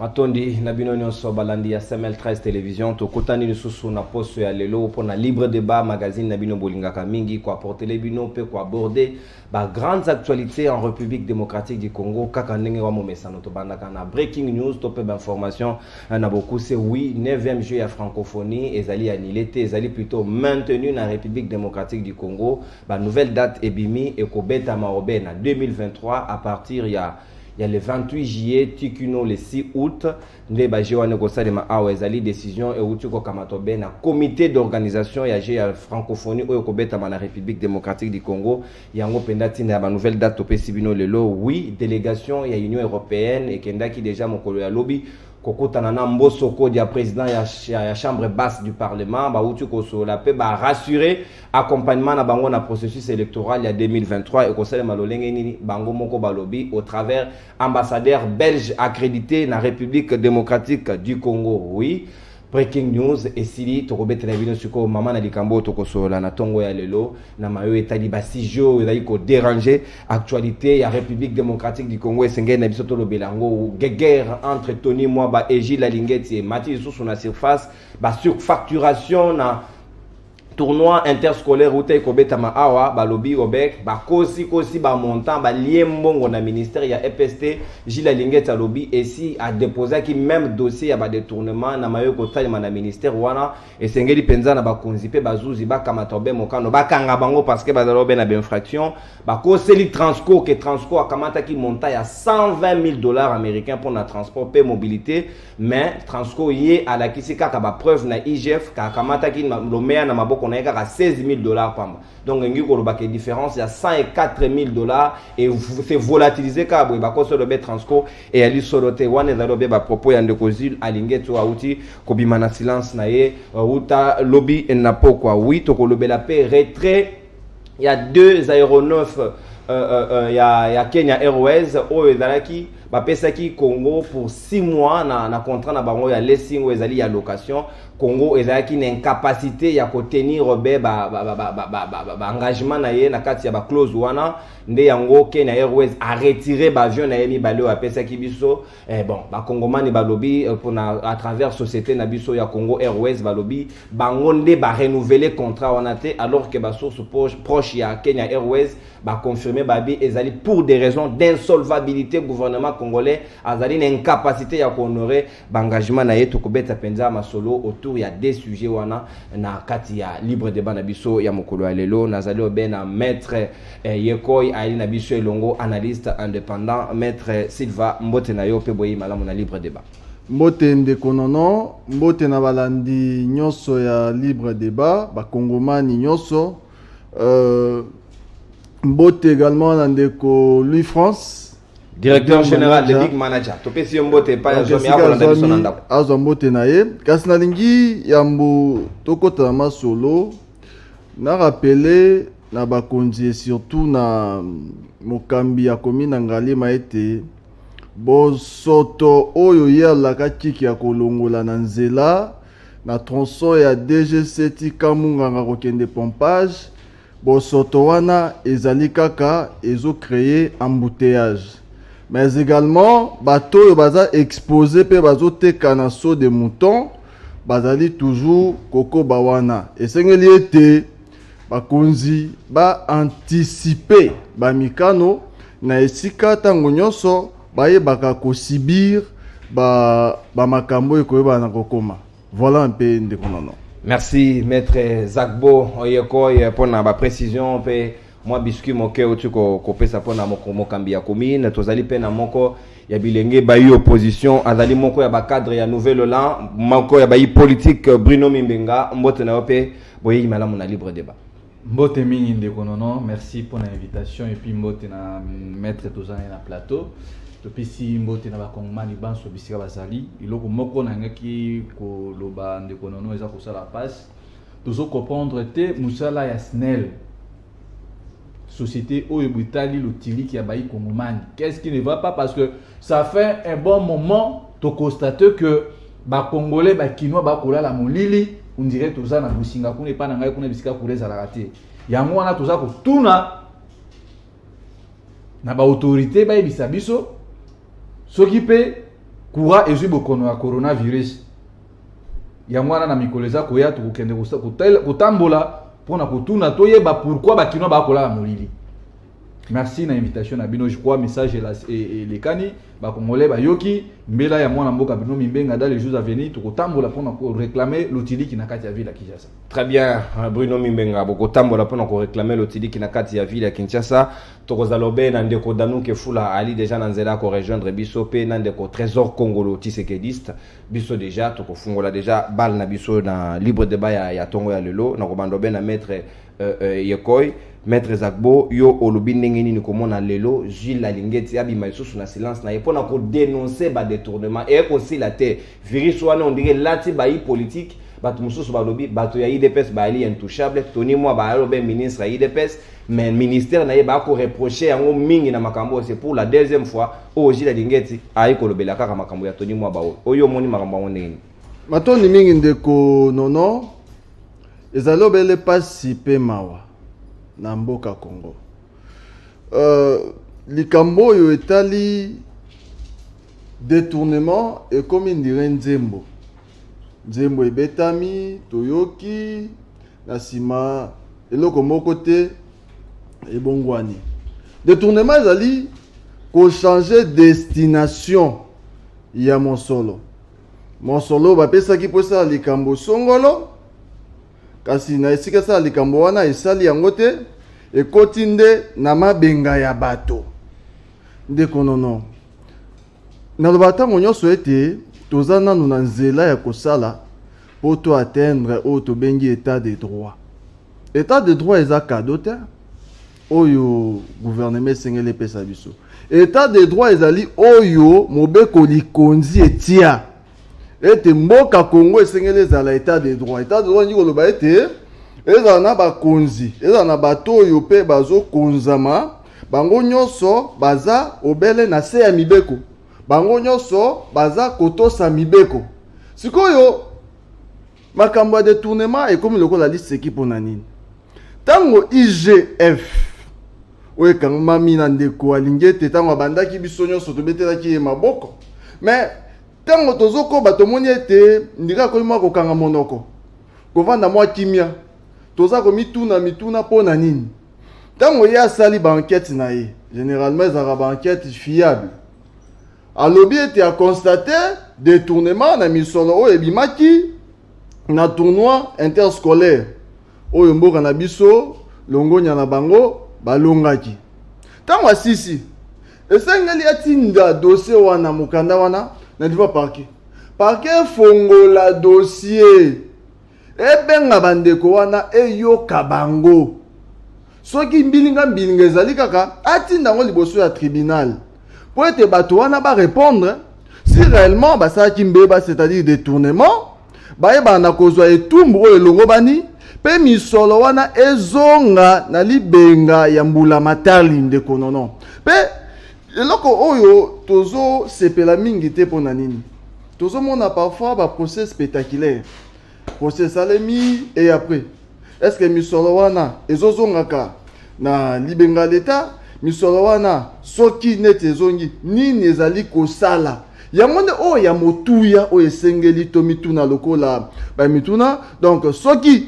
Matondi na bino nyonso balandi ya SML13 télévision tokutani lisusu na posto ya lelo pona libre débat magazine na bino bolingaka mingi kwa porter les bino pe kwa aborder ba grandes actualités en République démocratique du Congo kaka ndenge wa momesano to bandaka na breaking news to pe information na beaucoup c'est oui 9e jeu ya francophonie ezali annulé te ezali plutôt maintenu na République démocratique du Congo ba nouvelle date ebimi ekobeta maobe na 2023 à partir il y a le 28 juillet, Tikuno le 6 août, nous avons une décision et un comité d'organisation et la francophonie au la République démocratique du Congo. Il y a une nouvelle date au Pessibino Lelo. Oui, délégation, il y a l'Union européenne et qui déjà mon lobby. Kokotana na mbosoko dia président ya chambre basse du parlement ba uti ko so la pe ba rassurer accompagnement na bango na processus électoral ya 2023 et ko sala malolenge nini bango moko balobi au travers ambassadeur belge accrédité na République démocratique du Congo. Oui, breaking news esili tokobeta na bino siko mama na likambo tokosola na tongo ya lelo na mayo etali basi jo ezali ko déranger actualité ya République démocratique du Congo esengé na biso tolobelango guerre entre Tony Mwaba et Gilles Alingeti et Mathieu sous la surface ba surfacturation na tournoi interscolaire où t'es kobeta ma awa balobi obek ba kosi ba montant ba liembongo na ministère ya EPST Gilles Alingeti lobby et si a déposé qui même dossier ya ba détournement na mayo ko tali na ministère wana et sengeli penza na ba konzipe bazuzi ba kamatobe mokano ba kanga bango parce que ba dalobe na infraction ba koseli transco que transco a kamata ki monta ya $120,000 américains pour na transport et mobilité mais transco yé à la kisika ka ba preuve na IGF ka kamata ki lomea na maboko on a $16,000 pamba. Donc il y a une différence, il y a $104,000 et c'est volatilisé car il y a un transco et il y a un propos de Kozil à l'Ingeto à outil Kobimana silence nae outa lobby et napo quoi. Oui, toko lobby la paix retrait. Il y a deux aéronefs il y a Kenya Airways au Ezalaki bapesaki Congo pour 6 mois na contrat na bango ya leasing ou ezali ya location. Congo ezalaki une incapacité ya ko tenir engagement na ye na kati ya ba clause wana nde yango Kenya Airways a retiré ba avion na yemi balo apesaki biso bon ba kongomani balobi pour à travers société na biso ya Congo Airways balobi bango nde ba renouveler contrat wana te alors que ba source proche ya Kenya Airways ba confirmer babi ezali pour des raisons d'insolvabilité gouvernement congolais azali une incapacité ya ko honorer ba engagement na ye to kobeta penza masolo autour il y a des sujets wana na kati ya libre débat na biso ya mokolo ya lelo nazali obena maître Yekoy ali na biso elongo analyste indépendant maître Silva Mbote na yo pe boyi malamu na libre débat Mbote ndekonono Mbote na balandi nyonso ya libre débat ba kongomani nyonso Mbote également na ndeko Louis France directeur général de Big Manager topesi mbote pa ya zomi akola na biso na ndako azo mbote na ye kasi na lingi yambo tokota masolo na rappeler na bakonzi surtout na mokambi ya komina ngalima ete bosoto oyo yalaka kiki ya kolongola na nzela na tronçon ya DG7 Kamunganga kokende pompage bosoto wana ezali kaka ezo créer embouteillage. Mais également, bateau baza exposé pe bazo teka na saut de mouton, bazali toujours koko bawana. Et sengeli ete bakonzi ba anticiper ba mikano na esika tango nyonso baye baka kosibir ba makambo ekoyeba na kokoma. Voilà un peu ndekonono. Merci maître Zakbo Oyekoy pour na ba précision pe moi biscuit moke otuko kopesa pona moko kambi ya commune tozali pe na moko ya bilenge bayi opposition azali moko ya ba cadre ya nouvelle lan moko ya bayi politique Bruno Mimbenga mbote na ope boyi malamu na libre débat mbote mingi ndekonono merci pour l'invitation et puis mbote na maître tozana na plateau topisi mbote na ba kongomani banso bisika bazali iloko moko na ngaki ko loba ndekonono eza ko sala passe tozo comprendre te musala ya SNEL société Oyo Butali Lotili qui a bailli Kongomani. Qu'est-ce qui ne va pas? Parce que ça fait un bon moment de constater que les Congolais, les Kinois, les Kola, la Molili, on dirait tout ça, na Singapour n'est pas dans les biscuits pour les arater. Il y a un moment tout ça pour tout na ba autorité ba bisabiso s'occuper courant ezwi bokono ya coronavirus yango wana na mikolo eza koya tokokende kotambola mpona kotuna toyeba pourquoi bakino bakolala molili. Merci na invitation na bino. Je crois message et les kani ba congolais ba yoki mbela ya mwana mboka bino mimbenga dans les jours à venir tokotambola pona ko réclamer l'otili qui na kati ya ville ya Kinshasa. Très bien, Bruno Mimbenga bokotambola pona ko réclamer l'otili qui na kati ya ville ya Kinshasa. Tokozalobe na ndeko Danuke Fula ali déjà na nzela ko rejoindre biso pe na ndeko Trésor Congolo Tshisekediste biso déjà tokofungola déjà bal na biso na libre débat ya tongo ya lelo na ko bandobe na maître Yekoy Maître Zagbo yo olobi ndenge nini komona lelo Gilles Lalingeti abima isusu na silence na epona ko dénoncer ba détournement et aussi la terre virus wana on dirait lati ba politique batu mususu ba lobi batu ya IDPS ba ali intouchable Tony moi ba lobe ministre ya IDPS mais ministère na ye ba ko reprocher yango mingi na makambo c'est pour la deuxième fois o Gilles Lalingeti ayi ko lobela kaka makambo ya Tony moi ba oyo moni makambo ndenge matoni mingi ndeko nono ezalobele pasi pe mawa na mboka Congo. Likambo oyo etali détournement et comme indire nzembo. Nzembo ebetami, toyoki, na sima eloko moko te ebongwani. Détournement ezali ko changer destination ya mosolo. Mosolo bapesaki posa likambo songolo. Kasi na esika sa likambo wana esali yango te ekoti nde na mabenga ya bato ndeko nono naloba ntango nyonso ete toza nanu na nzela ya kosala po to atteindre oyo tobengi état de droit. État de droit eza kado te oyo gouvernement esengeli epesa biso. État de droit ezali oyo mobeko likonzi etia ete mboka Congo esengeli ezala état de droit. État de droit ndiko loba ete ezala na bakonzi ezala na bato oyo pe bazo konzama bango nyonso baza obele na se ya mibeko bango nyonso baza kotosa mibeko. Sikoyo makambo ya détournement ekomi lokola liste ekipo na nini tango IGF oyo kangama mina ndeko alingi ete tango abandaki biso nyonso tobetelaki ye maboko mais tango tozoko bato moni ete ndika koyi mwa kokanga monoko kovanda mwa kimia toza komituna mituna pona nini tango ye asali ba enquête na ye généralement ezaka ba enquête fiable alobi ete a constaté détournement na misolo oyo ebimaki na tournoi interscolaire oyo mboka na biso longonya na bango balongaki tango asisi esengeli atinda dossier wana mukanda wana na diva parquet fongola dossier ebenga bandeko wana eyoka bango soki mbilinga ezali kaka atinda ngo liboso ya tribunal po ete bato wana ba répondre si réellement basalaki mbeba c'est-à-dire détournement bayeba na kozwa etumbu oyo elongo bani pe misolo wana ezonga na libenga ya mbula matali ndeko nono pe eloko oyo tozo sepela mingi te pona nini tozo mona parfois ba procès spectaculaire procès salemi et après est-ce que misolo wana ezozongaka na libenga l'état misolo wana soki nete ezongi nini ezali kosala yango nde oyo ya motuya oyo esengeli to mituna lokola ba mituna donc soki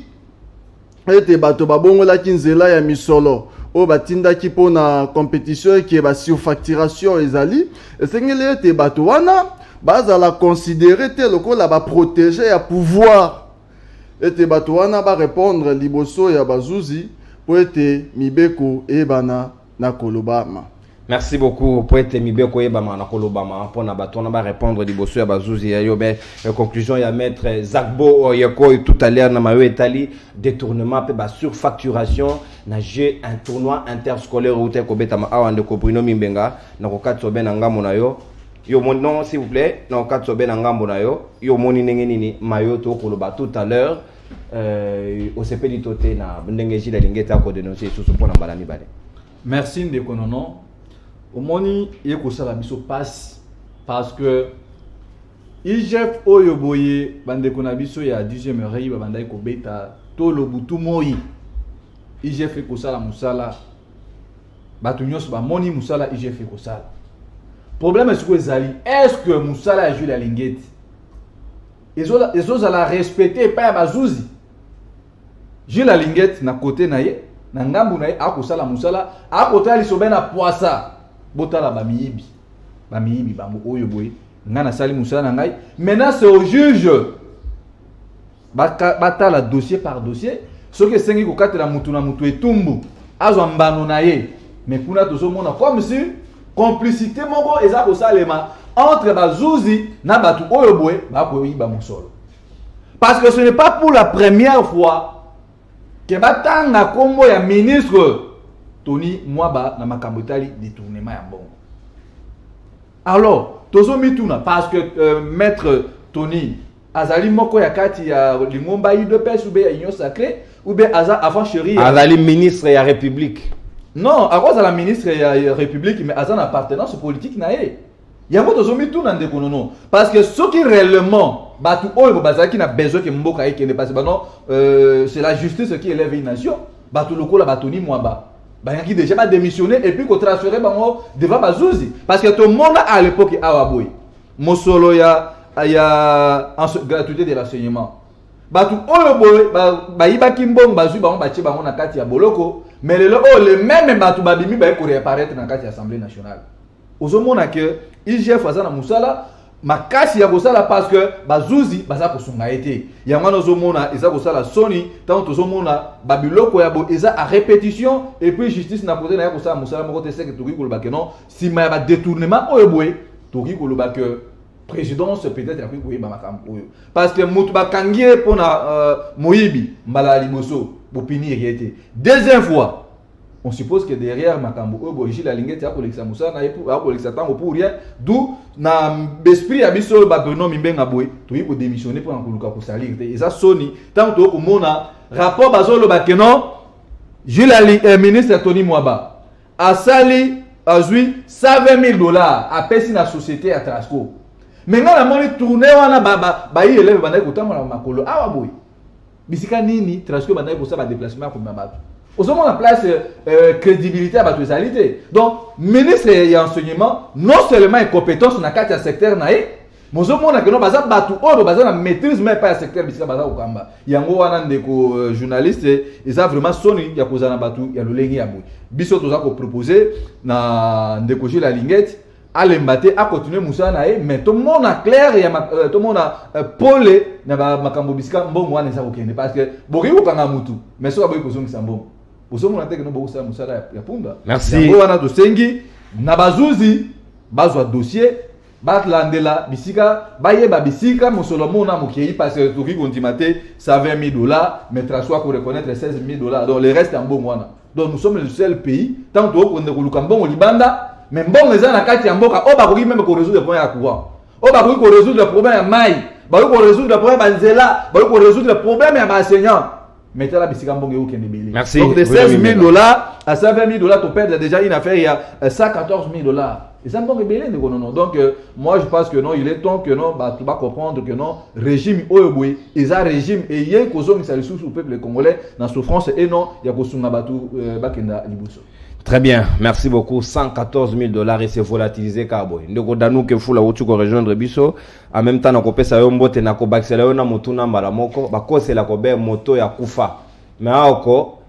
ete bato babongolaki nzela ya misolo oyo batindaki mpona compétition eke ba surfacturation ezali esengeli ete bato wana bazala considéré te lokola ba protéger ya pouvoir ete bato wana ba répondre liboso ya bazuzi po ete mibeko ebana na kolobama. Merci beaucoup pour être mibeko ebama na kolobama pona bato na ba répondre liboso ya bazuzi ya yobe conclusion ya maître Zagbo Yeko tout à l'heure na mayo etali détournement pe ba surfacturation na jeu un tournoi interscolaire ou te ko betama awande ko Bruno Mimbenga na ko katso bena ngambo na yo mon nom s'il vous plaît na ko katso bena ngambo na yo moni ndenge nini mayo to koloba tout à l'heure au CP toté na ndenge jila lingeta ko dénoncer sous pona balani bale. Merci ndeko nono. Omoni yeko sala biso passe parce que IGF oyo boye bandeko na biso ya 10e rei ba bandai ko beta to lo butu moi IGF ko sala musala batu nyos ba moni musala IGF ko sala problème est-ce que Zali est-ce que Moussala a joué la linguette ils ont la respecter pas Bazouzi j'ai la linguette na côté naie na ngambu naie a kosala Moussala a côté ali sobena poisa botala bamiyibi bambo oyo boy ngana sali Moussala na ngai maintenant c'est au juge batala dossier par dossier ce que sengi ko katela mutu na mutu etumbu azwa mbano naie mais kuna tozomona comme si complicité moko eza kosalema entre Bazouzi na batu oyo boy ba koyiba mosolo parce que ce n'est pas pour la première fois que batanga kombo ya ministre Tony Mwaba na makambo etali détournement ya mbongo. Alors tozomituna parce que maître Tony azali moko ya kati ya lingomba UDPS ou bien union sacrée ou bien avant chéri azali ministre ya république. Non, à cause de la ministre de la République, mais à son appartenance politique, il y a beaucoup de tout dans des non. Parce que ce qui réellement, qui n'a besoin que Mboka ait passe, c'est la justice qui élève une nation. Batou loko la batoni moi qui déjà démissionné et puis qu'on transféré devant Bazouzi. Parce que tout le monde à l'époque a Awaboy. Mosolo ya gratuité de l'enseignement. Batou oyo boy iba kimbong bazu ba on bache ba on na kati ya boloko. Mais le même batu babimi ba ko réapparaître dans la Assemblée nationale. Ozomona que IGF azana Moussala makasi ya kosala parce que Bazouzi baza kosunga été. Yangana ozomona eza kosala soni tant ozomona babiloko ya bo eza à répétition et puis justice na côté na ya kosala Moussala moko te seke toki koloba que non si ma ba détournement oyo boy toki koloba que présidence peut-être après oui parce que mutu bakangie pona moyibi mbala liboso bopini réalité deuxième fois on suppose que derrière makambo oboji la lingette ya kolekisa Moussa na pour kolekisa tango pour rien d'où na esprit ya biso ba Bruno Mimbenga boy to yi ko démissionner pour nkuluka ko salir et ça soni tant to ko mona rapport bazolo ba que non Jules ministre Tony Mwaba a sali azui $120,000 a pesi na société à Trasco. Maintenant la monnaie tourner wana ba yi élève bana kotama na makolo awa boy bisika nini Trasco bana ko sa ba déplacement ko mabatu osomona la place crédibilité à batu salité donc ministre ya enseignement non seulement incompétence na kati ya secteur nae mozomona que non baza batu oyo baza na maîtrise même pas ya secteur bisika baza kokamba yango wana ndeko journaliste eza vraiment soni ya kozana batu ya lolengi ya boy biso toza ko proposer na ndeko Jules Linguette alembate a continuer Moussa nae mais tout le monde a clair ya tout le monde a pole na makambo bisika mbongo wana eza kokende parce que boki kokanga mutu mais so aboyi kozongisa mbongo osomona te que no bokusa Moussa ya punda merci yango wana to sengi na Bazouzi bazwa dossier batlandela bisika bayeba bisika mosolo mona mokei parce que toki kontimate $120,000 mais Trasco ko reconnaître $16,000 donc le reste en mbongo wana donc nous sommes le seul pays tant to ko ndekuluka mbongo libanda mais bon les gens na kati ya mboka o bakoki même ko résoudre le problème ya courant o bakoki ko résoudre le problème ya mai bakoki ko résoudre le problème ya nzela bakoki ko résoudre le problème ya enseignant mettez la bisika mbongo yo kende belé merci donc de $16,000 à $120,000 tu perds déjà une affaire il y a $114,000 et ça mbongo belé non non donc moi je pense que non il est temps que non bah tu vas comprendre que non régime oyobwe ils a régime et yen kozo misali sous au peuple congolais dans souffrance et non ya kosunga batu bakenda libuso. Très bien, merci beaucoup. $114,000 et c'est volatilisé Kaboy. Ndeko danu ke fula utu ko rejoindre biso. En même temps nako pesa yo mbote nako baksela yo na mutuna mbala moko bakose la ko be moto ya kufa. Mais ako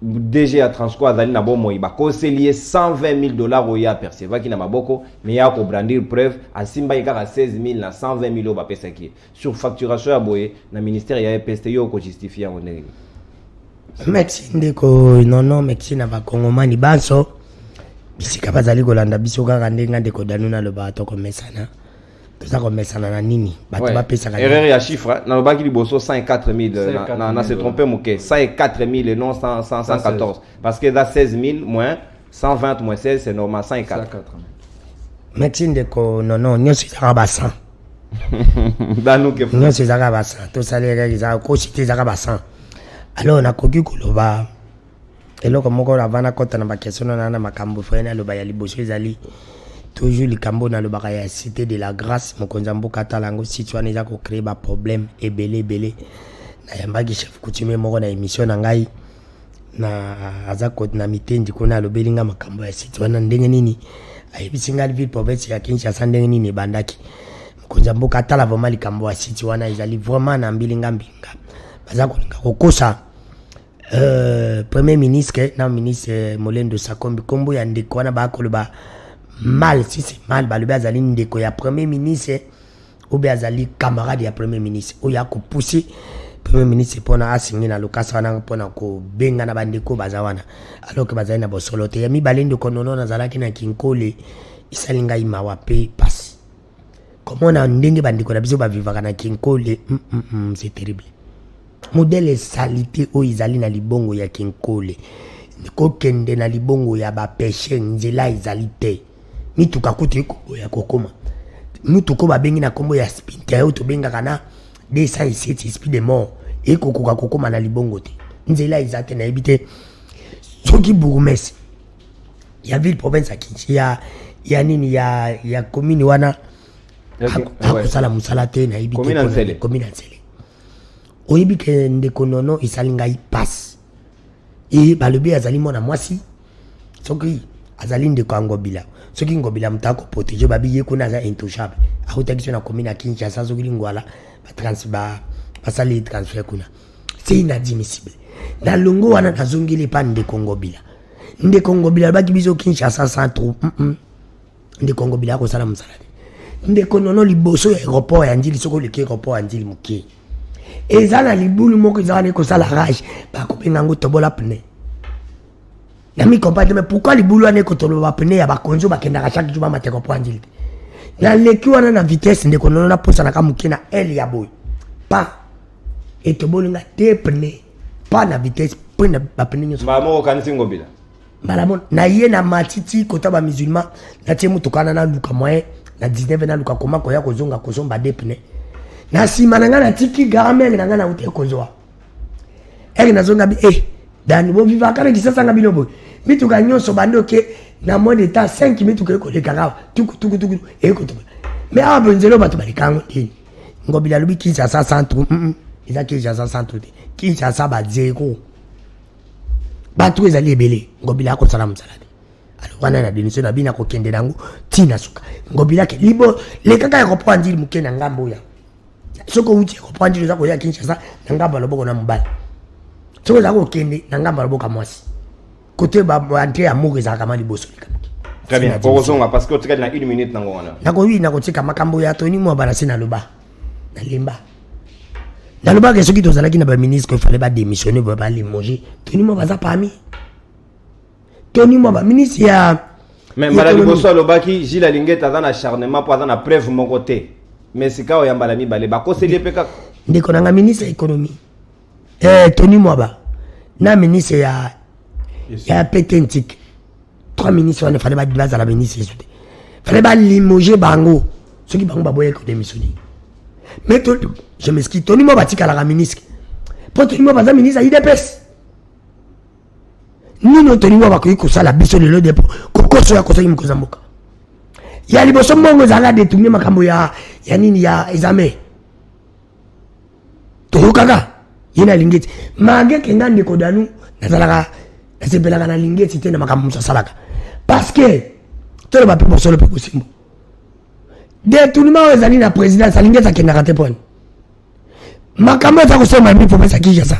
DG ya Transco azali na bomo bakose lié $120,000 oya perceva ki na maboko mais ya ko brandir preuve asimba ikaka 16,000 na $120,000 ba pesa ki. Sur facturation ya boye na ministère ya EPST yo ko justifier en ndenge. Merci ndeko nono merci na bakongomani banso bisika bazali kolanda biso kaka ndenga ndeko danuna lo bato komesana toza komesana na nini bato bapesa ka erreur ya chiffre na lobaki liboso 104,000 na se tromper moke 104,000 et non 114 parce que dans 16,000 moins 120 moins 16 c'est normal 104 merci ndeko nono nyonso ezaka ba 100 danu ke nyonso ezaka ba 100 to salera ezaka ko cité ezaka ba 100 alors nakoki koloba eloko moko ravana kota na bakestion na makambo frene aloba ya liboso ezali toujours likambo na lobaka ya cité de la grâce mokonza mboka talango situation eza ko créer ba problème ebele na yambaki chef coutumier moko na émission na ngai na azako na mitendi kona alobelinga makambo ya situation na ndenge nini ayebisi ville province ya Kinshasa ndenge nini bandaki mokonzi mboka atala vraiment likambo ya site wana ezali vraiment na mbilinga baza kolinga kokosa premier ministre na ministre Molendo Sakombi kombo ya ndeko wana bakoloba mal si c'est mal balobi azali ndeko ya premier ministre ou bien azali camarade ya premier ministre oyo akopoussi premier ministre pona asingi na lokasa wana pona kobenga na bandeko baza wana alors que bazali na bosolo te ya mibale ndeko nono nazalaki na Kinkole isalinga imawa pe passe comment na ndenge bandeko na biso bavivaka na Kinkole c'est terrible modèle salité oyo izali na libongo ya Kinkole kokende na libongo ya bapeshe nzela izali te mituka kutu ya kokoma mituko babengi na kombo ya spinter oyo tobengaka na 207 speed de mort ekokoka kokoma na libongo te nzela izate na ebite soki bourgmestre ya ville province ya Kinshasa ya nini ya commune wana akosala musala te na ebite commune Nsele oyebi ke ndeko nono isalinga ipasse et balobi azali mona mwasi soki azali ndeko angobila soki ngobila mutako protéger babiye kuna za intouchable akotakiswa na commune ya Kinshasa soki lingwala basali transfert kuna c'est inadmissible na longo wana nazongeli pa ndeko ngobila baki biso Kinshasa centre ndeko ngobila akosala musala ndeko nono liboso ya aéroport ya Njili soko leke aéroport ya Njili muke ezala libulu moko ezala kosala rage bakobenga ngo tobola pneu nami comprendre mais pourquoi libulu ane kotobola pneu ya bakonzo bakendaka chaque jour bamateko po Njili na leki wana na vitesse ndeko nono na posa na kamuke na L ya boy pas et tobolinga te pneu pas na vitesse pneu ba pneu nyoso ba moko kanisi ngobila malamon na ye na matiti kota ba musulman na tie mutukana na luka moyen na 19 na luka koma ko ya kozonga kozomba de pneu na sima na ngana tiki garamel na ngana ute kozwa na zonga bi dan bo viva kare kisasa nga bilobo mituka nyonso bandoke na moins de temps 5 mituka ko le karawa tuku ko to mais abo nzelo batu balikango ngobila lubi Kinshasa centre eza Kinshasa centre te Kinshasa ba zero batu ezali ebele ngobila ko sala msalade alors wana na démission na bina ko kende nango tina suka ngobila ke libo le kaka ya reprendre Njili mukena ngambo ya soko uti ko reprendre za ko ya Kinshasa na ngamba loboko na mbala soko za ko kende na ngamba loboko mwasi côté ba ante amour za kama liboso likamuki très bien pour raison parce que tu as 1 minute nango wana nako wi nako tika makambo ya Tony mo bana sina loba na lemba na loba ke soki tozalaki na ba ministre il fallait ba démissionner ba limoger Tony mo baza parmi Tony mo ba ministre ya mais mbala liboso lobaki Gilles Alingeta za na acharnement pour na preuve mon côté mais sikao ya mbala mibale ba koseli peka ndeko nanga ministre ya économie Tony Mwaba na ministre ya pétentique 3 ministres on fallait ba la ministre fallait ba limoger bango ceux qui bango ba boye ko démissionner mais je m'excuse Tony Mwaba tika la ministre pour Tony Mwaba za ministre IDPS nino Tony Mwaba ko sala biso lelo depo kokoso ya kosa imkoza mboka ya liboso mongo zala détourner makambo ya nini ya examen to kaka yina lingeti mage kenga ndeko danu nazalaka nasepelaka na lingeti tena makambo musalaka parce que tolo ba pepo solo pepo simbo détournement ezali na président salingeti akendaka te poni makambo za kusema mbi professeur Kinshasa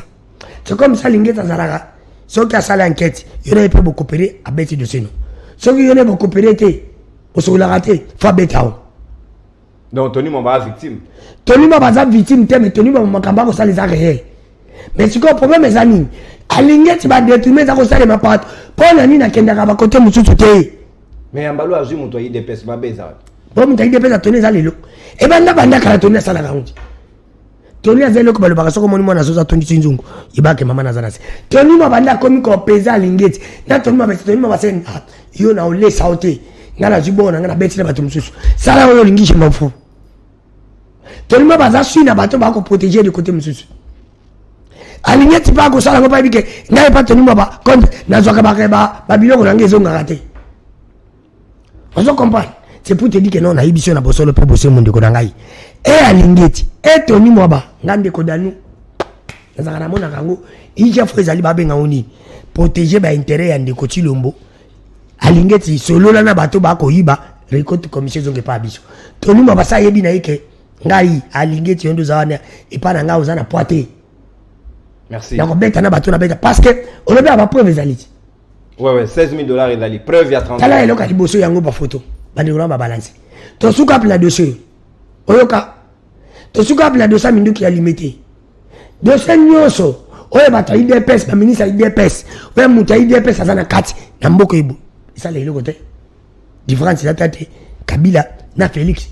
c'est comme ça lingeti azalaka soki asala enquête yona peut beaucoup coopérer à bête de seno soki yona beaucoup coopérer te osola te fa betao donc Tony Mwaba victime Tony Mwaba za victime te mais Tony Mwaba makamba ko sala za réel mais ce que problème est ani alingeti ba détourner za ko sala ma part pour nani na kendaka ba côté mususu te mais ambalo azu muto yi depes mabeza bon muto yi depes Tony za lelo e banda kala Tony sala kangi Tony azelo ko balobaka soko moni mwana soza Tony Tsinzungu ibake mama na zanasi Tony Mwaba nda komi ko pesa alingeti na Tony Mwaba sen yo na ole sauté ngana zibona ngana beti na batu mususu sala oyo lingishe mafu Tony Mwaba za suina bato ba ko protéger de côté mususu alingeti pa ko sala ko pa bike ngai pa Tony Mwaba kon na zoka ba biloko na ngezo ngakate on comprend c'est pour te dire que non na ibiso na bosolo pe bosé monde ko ngai alingeti Tony Mwaba ngande ko danu nazaka na mona kango ija fo ezali ba benga oni protéger ba intérêt ya ndeko Chilombo alingeti solola na bato bakoyiba récolte commission zonge pa biso toluma basa yebi na yeke ngai alingeti yondo zawana epa na nga ozana poité merci na kobeta na bato na beta parce que on a ba preuve ezaliti ouais $16 000 ezali preuve ya 30 tala eloka liboso yango ba photo bandi ko ba balance to suka pla dossier oyoka to suka pla dossier minduki ya limité dossier nyoso oyo bato IDPS ba ministre IDPS oyo muta IDPS azana kati na mboko ibu ça les côté différence là tête Kabila na Félix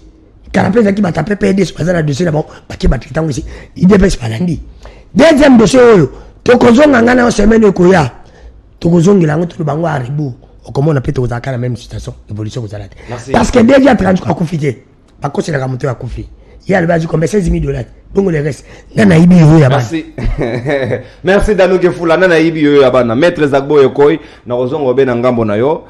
Carapé qui va taper PD sur le dossier d'abord parce que battre tant aussi IDPS palandi deuxième dossier oyo to kozonga ngana o semaine ko ya to kozongela ngo to bango aribu comment on appelle to zakana la même situation évolution ko zalate parce que déjà 30 ko kufite ba ko sela ka moto ya kufi ya le baji comme $16 000 bongo le reste nana ibi yo ya ba merci merci Dano Gefula nana ibi yo ya bana maître Zagbo Yokoy na ozongo be na ngambo na yo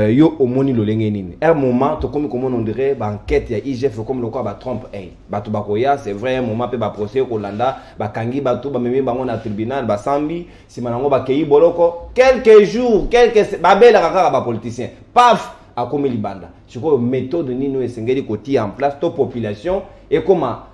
yo omoni lolenge nini un moment to comme on dirait ba enquête ya IGF comme le quoi ba trompe bato bakoya c'est vrai un moment pe ba procès ko landa ba kangi bato ba memi bango na tribunal ba sambi si manango ba kei boloko quelques jours quelques ba bela kaka ba politicien paf a comme libanda je crois méthode nino esengeli koti en place to population et comment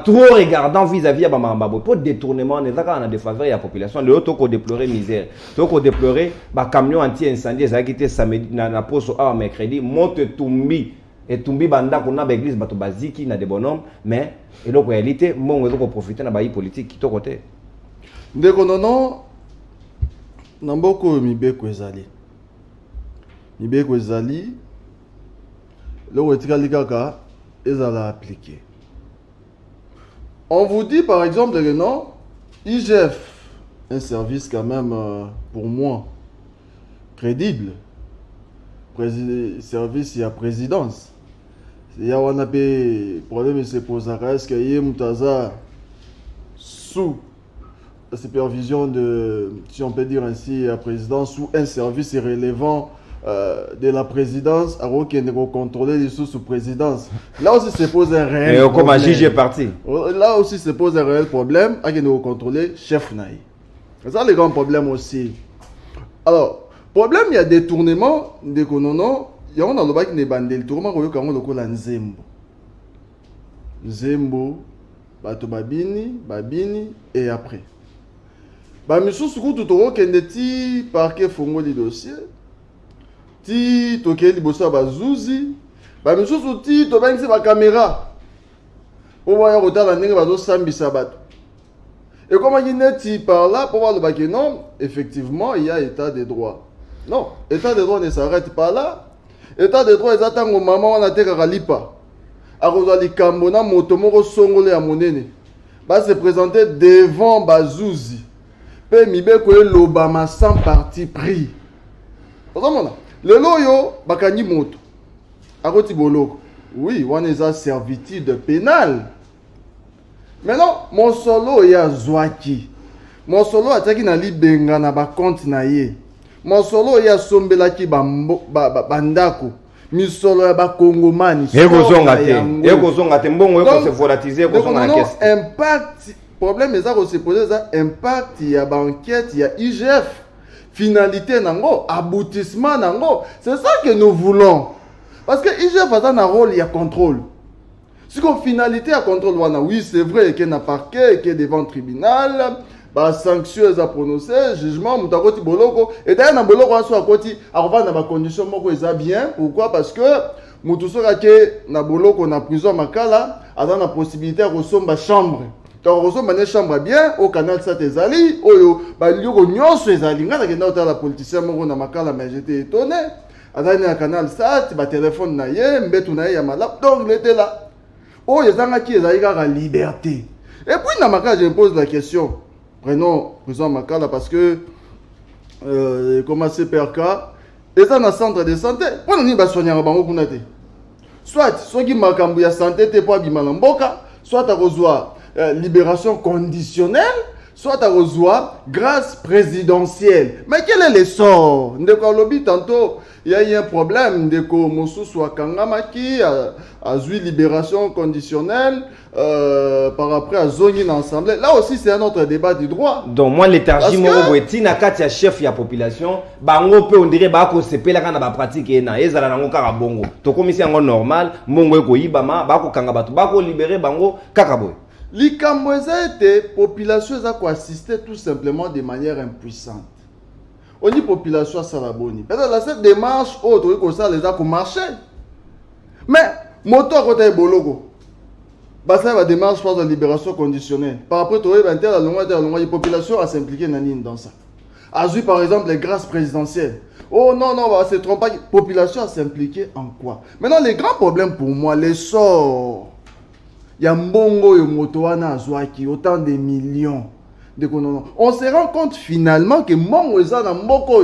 trop regardant vis-à-vis à Bamambabo pour détournement on est là on a des faveurs à la population le autre qu'on déplorer misère donc on déplorer ba camion anti-incendie ça qui était samedi na poste à mercredi monte tumbi et tumbi banda qu'on a l'église bato baziki na des bonhommes mais et donc en réalité mon on profiter na ba politique qui to côté ndeko nono namboko mibeko ezali le retikali kaka ezala appliqué. On vous dit par exemple le nom IGF, un service quand même pour moi crédible. Service il y a présidence. Il y a un problème se pose à est-ce qu'il y a Moutaza sous la supervision de, si on peut dire ainsi, la présidence sous un service relevant de la présidence, alors qu'il est contrôlé les sous-présidence. Là aussi se pose un réel problème. Comme un juge est parti. Là aussi se pose un réel problème, à qui est contrôlé chef naï. C'est ça le grand problème aussi. Alors, problème, il y a détournement de Konono. Il y a un qui n'est pas le tourment, il y a un Nzembo. Nzembo, Bato Babini, et après. Monsieur Soukou Toutoro, qui est parquet Fongo le dossier. Ti tokeli bosa bazuzi ba misusu ti to bangisi ba caméra pour voir retard ndenge bazo sambisa bato et comme il neti par là pour voir le bac non effectivement il y a état de droit non état de droit ne s'arrête pas là état de droit ezatango maman wana tekaka lipa akozwa likambo na moto moko songole ya monene ba se présenter devant bazuzi pe mibeko elobama sans parti pris ozomona le loyo bakani moto akoti boloko oui on est à servitude pénale maintenant mon solo ya zwaki mon solo ataki na libenga na ba compte na ye mon solo ya sombelaki bandako misolo ya ba kongomani ekozonga te mbongo eko se volatiser ekozonga na caisse impact problème eza ko se poser ça impact ya ba enquête ya IGF finalité nango, aboutissement nango, c'est ça que nous voulons. Parce que IGF a un rôle, il y a contrôle. Si qu'on finalité à contrôle, oui, c'est vrai qu'il y a un parquet, qu'il y a devant le tribunal, bah sanction à prononcer, jugement, mutakoti boloko, et d'ailleurs na boloko on soit côté, avant na ba condition moko eza bien. Pourquoi? Parce que mutusoka ke na boloko na prison makala, a la possibilité de recevoir chambre. Quand on reçoit une chambre bien, au canal Satezali, oyo, bah, il y a nyonso ezali, nga na kenda la politicien moko na makala, mais j'étais étonné. Azali na canal Sat, ba téléphone na ye, mbetu na ye ya malap, donc il était là. Oh, yezanga ki ezali kaka liberté. Et puis na makala, je me pose la question. Prenons prison makala parce que comment c'est PRK, et ça na centre de santé. Pour nous ba soigner bango kuna te. Soit soki makambu ya santé te po abima na mboka, soit à rezoa libération conditionnelle, soit à reçoit grâce présidentielle. Mais quel est l'essor? Ndeko lobby tantôt, il y a eu un problème. Ndeko Mosusu Kangamaki a eu libération conditionnelle par après à Zoni dans l'Assemblée. Là aussi, c'est un autre débat du droit. Donc, moi, l'étargie, moi, je suis un chef de la population. Bango peut on dirait que c'est pas la pratique et na ezala nango kaka bongo. To komisi yango normal, mongo ko yibama, bako kanga batu, bako libérer bango kaka boy. Likambo ete population za ko assister tout simplement de manière impuissante. On dit population à Salaboni. Peut-être là cette démarche autre que ça les a ko marcher. Mais moto côté bologo. Bah ça va démarche par la libération conditionnelle. Par après toi la longue population à s'impliquer dans ça. Azui par exemple les grâces présidentielles. Oh non non, bah, c'est trompé. Population à s'impliquer en quoi? Maintenant les grands problèmes pour moi, les sorts. Il y a Mbongo et Motoana Azouaki, autant de millions. On se rend compte finalement que Mbongo est dans Mboko.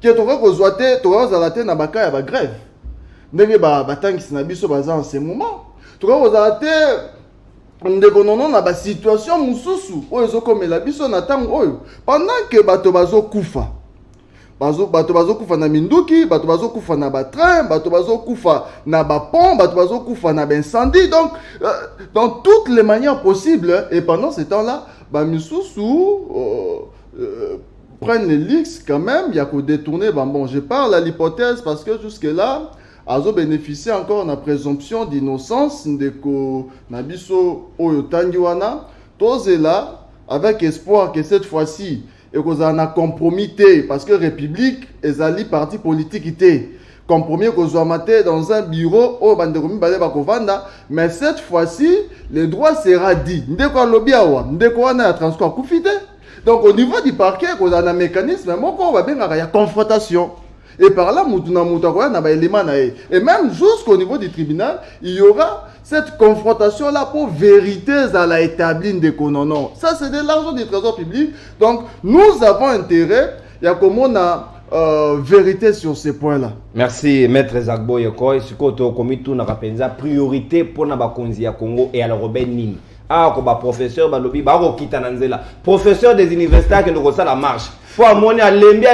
Que tu vas zoater, tu vas zalater na baka ya grève. Ndenge ba batangi sinabiso baza en ce moment. Tu vas zalater ndeko nono na ba situation mususu oyo komela biso na tango oyo pendant que bato bazo kufa. Bato bazo kufa na minduki, bato bazo kufa na ba train, bato bazo kufa na ba pont, bato bazo kufa na ba incendie. Donc dans toutes les manières possibles et pendant ce temps-là, ba misusu prennent les leaks quand même, il y a qu'au détourner. Bon, je parle à l'hypothèse parce que jusque-là, ils ont bénéficié encore de la présomption d'innocence de Nabiso Oyotangiwana. Tous là, avec espoir que cette fois-ci, et qu'on a compromis parce que République est allié parti politique était compromis qu'on soit maté dans un bureau au Banderomi Balé Bakovanda, mais cette fois-ci, le droit sera dit. Ndeko lobiawa, ndeko wana transport koufité. Donc au niveau du parquet, qu'on a un mécanisme, on va bien avoir une confrontation. Et par là, et même jusqu'au niveau du tribunal, il y aura cette confrontation-là pour vérité à la établie de Kononon. Ça, c'est de l'argent du trésor public. Donc, nous avons intérêt, il y a comme on a vérité sur ces points-là. Merci, Maître Zagbo Yokoy. Ce que tu as commis, tu as priorité pour la Konzi à Congo et à la Robin Nini. Ah, comme professeur, balobi, baro kita nanzela. Professeur des universités qui nous la marche. Faut amener à lembi,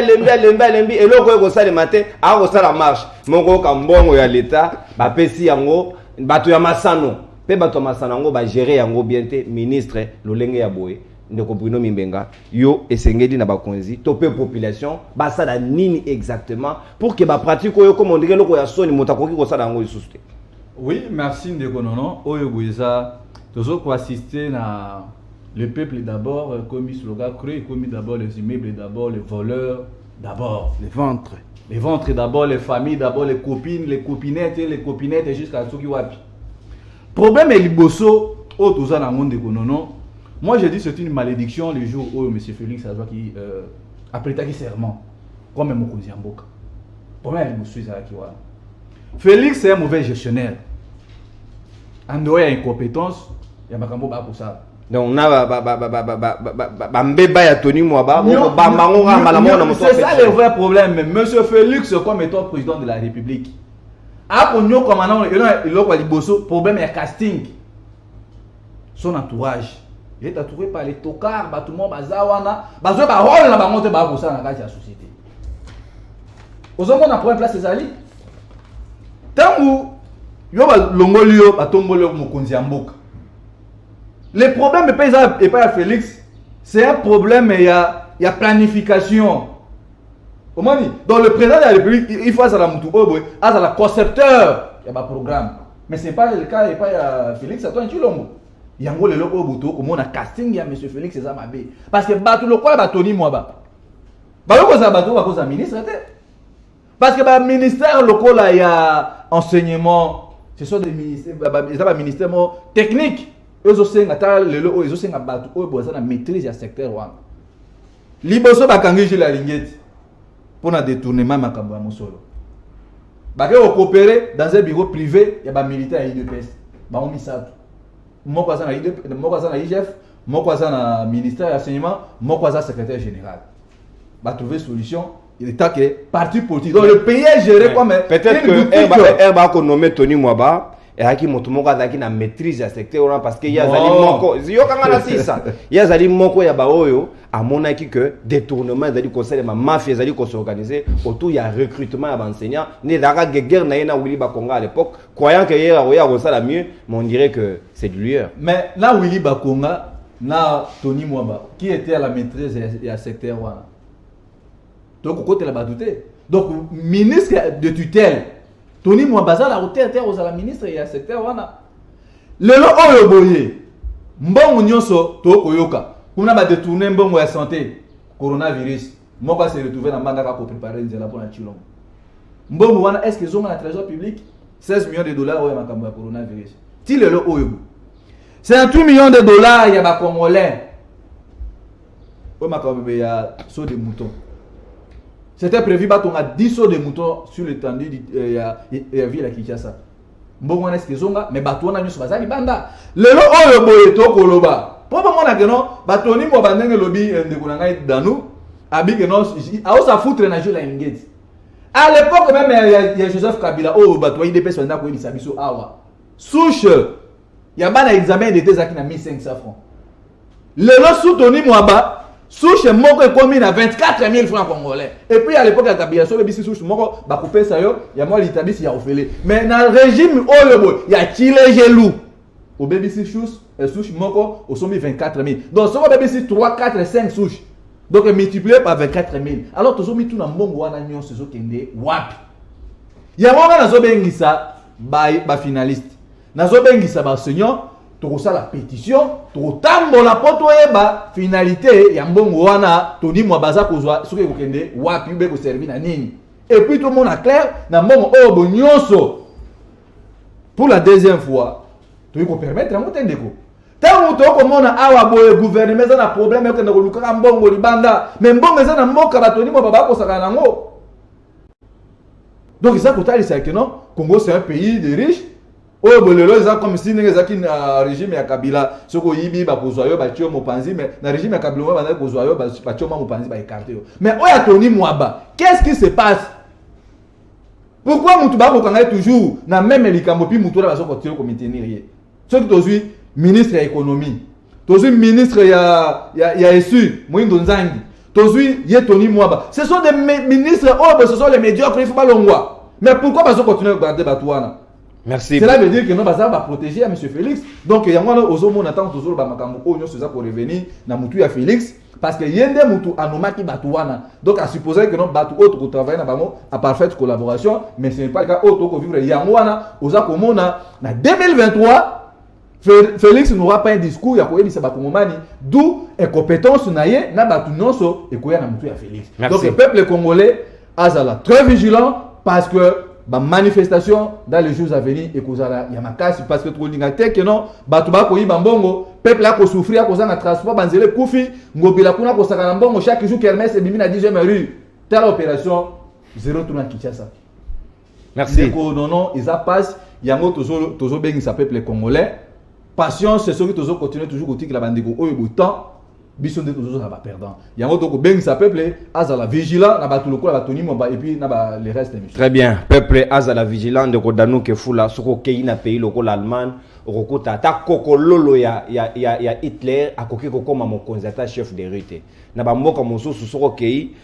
et l'autre ko ça le matin, a ko ça la marche. Moko kambongo ya l'état, ba pesi yango, bato ya masano. Pe bato ya masano yango ba gérer yango bien te ministre lolenge ya boye. Ndeko Bruno Mimbenga, yo esengedi na bakonzi, topé population, ba ça da nini exactement pour que ba pratique yo comme on dirait loko ya soni motakoki ko ça da yango isuste. Oui, merci Ndeko Nono. Oyo boyeza toujours pour assister à le peuple d'abord, comme il slogan créé, comme d'abord les immeubles, d'abord les voleurs, d'abord les ventres. Les ventres d'abord, les familles d'abord, les copines, les copinettes jusqu'à ceux qui wapi. Problème est liboso, au tout ça dans le monde de Konono. Moi je dis c'est une malédiction le jour où M. Félix Azwa qui a prêté serment, comme M. Mokonziamboka. Problème est liboso, Félix c'est un mauvais gestionnaire. En dehors il y a incompétence. Il y a makambo ba pour ça. Donc na mbeba ya Tony Mwaba bango malamu na moto. C'est ça le vrai problème. Monsieur Félix comme étant président de la République. A ponyo commandant il a liboso problème est casting. Son entourage. Il est entouré par les tocards, tout le monde bazawana, bazo ba rôle na bango te ba pour ça na la société. Ozomona na première place ezali. Tangu yo ba longolio ba tombolo mokonzi ya mboka. Le problème n'est pas Félix, c'est un problème, il y a planification. Comment dire? Dans le président de la République, il faut la concepteur, il y a un programme. Mais ce n'est pas le cas, il n'y a pas Félix, c'est toi tu l'homme. Il y a un gros boto, comme on a casting, il y a M. Félix, c'est ça ma bé. Parce que tout le quoi, Tony Mwaba. Bah, ministre, parce que le ministère local, il y a enseignement, ce sont des ministères, des ministères techniques. Ils ont maîtrise du secteur. Liboso bakangi la lignette pour un détournement makambo mosolo. Bake coopérer dans un bureau privé, il y a des militaires à IDPS. Ba on misatu. Moko za na IDP, moko za na IGF, moko za na ministère de l'enseignement, moko za secrétaire général. Ba trouver solution, il est que parti politique. Donc le pays est géré comme peut-être que Herba ko nommé Tony Mwaba. et aki moto moko azaki na maîtrise ya secteur wana parce que ya zali moko yo kanga na sisa ya zali moko ya ba oyo amonaki que détournement ezali conseil ma mafia ezali ko s'organiser autour ya recrutement ya enseignants ne dara guerre na yena Willy Bakonga à l'époque croyant que hier oya ça la mieux mais on dirait que c'est du lueur. Mais là Willy Bakonga na Tony Mwamba qui était à la maîtrise ya secteur wana donc côté la badouté donc ministre de tutelle Tony Mwamba la hauteur aux la ministre ya secteur wana lelo oyo boye mbongo nyonso to koyoka kuna ba détourner mbongo ya santé coronavirus moko se retrouver na mandaka pour préparer nzela pour na chilongo mbongo wana est-ce que zonga na trésor public 16 millions de dollars oyo makambo ya coronavirus ti lelo oyo c'est un 2 millions de dollars ya ba congolais oyo makambo ya saut de mouton. C'était prévu qu'on a 10 sauts de moutons sur l'étendue de la ville de Kinshasa. Bon, on est-ce que zonga, mais bateau na nyuso bazali banda. Lelo oyo boye to koloba. Pour moi na keno, bateau ni mo bandenge lobby de kunanga danou, abi que non, a osa foutre na jeu la ingeti. À l'époque même il y a Joseph Kabila oh bateau IDP sonda ko ibisa biso awa. Souche. Ya bana examen d'été zaki na 1500 francs. Lelo soutoni mwaba souche moko ekomi na 24 000 francs congolais. Et puis à l'époque ya Kabila so bebisi souche moko ba couper ça yo, ya moi litabisi ya ofele. Mais dans le régime oyo ya chile gelou. Au bebisi souche moko au somi 24 000. Donc so bebisi 3 4 5 souches. Donc multiplié par 24 000. Alors to somi tout na mbongo wana nyonso so kende wapi. Ya moko na zo bengisa ba finaliste. Na zo bengisa ba seigneur pour ça la pétition, pour tambola poto eba finalité ya mbongo wana Tony Mwabaza kozwa soki kokende wapi ube ko servir na nini. Et puis tout le monde a clair na mbongo oyo bonyonso. Pour la deuxième fois, tu ko permettre ngo tendeko. Tango to ko mona awa boye gouvernement za na problème yo kende ko luka mbongo libanda, mais mbongo za na mboka ba Tony Mwababa ko saka nango. Donc ça kotali c'est que non, Congo c'est un pays de riches. Oh bolelo za comme si ngezaki na régime ya Kabila soko yibi ba kozwa yo ba tio mopanzi mais na régime ya Kabila ba na kozwa yo ba tio mopanzi ba écarté yo mais oya Tony Mwaba qu'est-ce qui se passe pourquoi mutu ba ko kanga toujours na même likambo pi mutu ba soko tio ko maintenir ye soki tozui ministre ya économie tozui ministre ya SU Moindo Nzangi tozui ye Tony Mwaba ce sont des ministres oh ce sont les médiocres il faut pas longwa mais pourquoi ba soko continuer garder batouana. Merci. Cela veut dire que nous va protéger à M. Félix. Donc il y a un ozomo attend toujours ba makambo onyo soza pour revenir na mutu ya Félix parce que yende mutu anomaki batuana. Donc à supposer que non batu autre ko travailler na bamo à parfaite collaboration mais ce n'est pas le cas autre ko vivre yangwana oza komona na 2023 Félix n'aura pas un discours ya koyebisa ba kongomani d'où incompétence na ye na batu nonso e koya na mutu ya Félix. Merci. Donc le peuple congolais azala très vigilant parce que ba manifestation dans les jours à venir et kozala ya makasi parce que trop lingate que non batu ba ko yiba mbongo peuple a ko souffrir ko zanga transport banzele kufi ngobila kuna ko saka mbongo chaque jour kermesse bimi na 10e rue telle opération zéro tour na Kinshasa. Merci. Ko non ils a passe yango tozo bengi sa peuple congolais patience c'est ce que tozo continuer toujours kotika la bandeko oyo botan biso nde toujours ba perdant yango to ko bengi sa peuple azala vigilant na batu lokola batoni momba et puis na ba les restes des très bien peuple azala vigilant de kodanu ke fula soko kei na pays lokola Allemagne okota ta kokololo ya Hitler akoki kokoma mokonzi ata chef de rute na ba mboka mosusu soko kei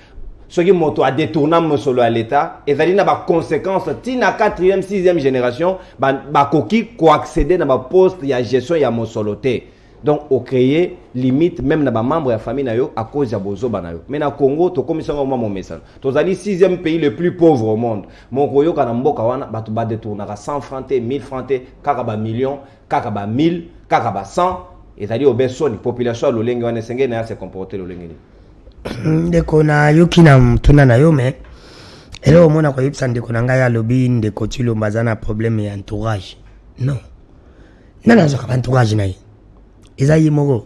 soki moto a détourné mosolo à l'état ezali na ba conséquences tina 4e 6e génération ba koki ko accéder na ba poste ya gestion ya mosolo te. Donc au créer limite même na ba membre ya famille na yo à cause ya bozoba na yo. Mais na Congo to komisanga mon message. Tozali 6e pays le plus pauvre au monde. Moko yo kana mboka wana batu ba détournera 100 francs te 1000 francs te kaka ba million kaka ba 1000 kaka ba 100 ezali obesoni population lolenge wana sengene ya se comporter lolenge. Ndeko na yoki na mtuna na yo me eloko mona ko yipsa ndeko na ngai ya lobi ndeko tilo mbazana problème ya entourage. Non. Nana zoka entourage na ye. Eza yimoko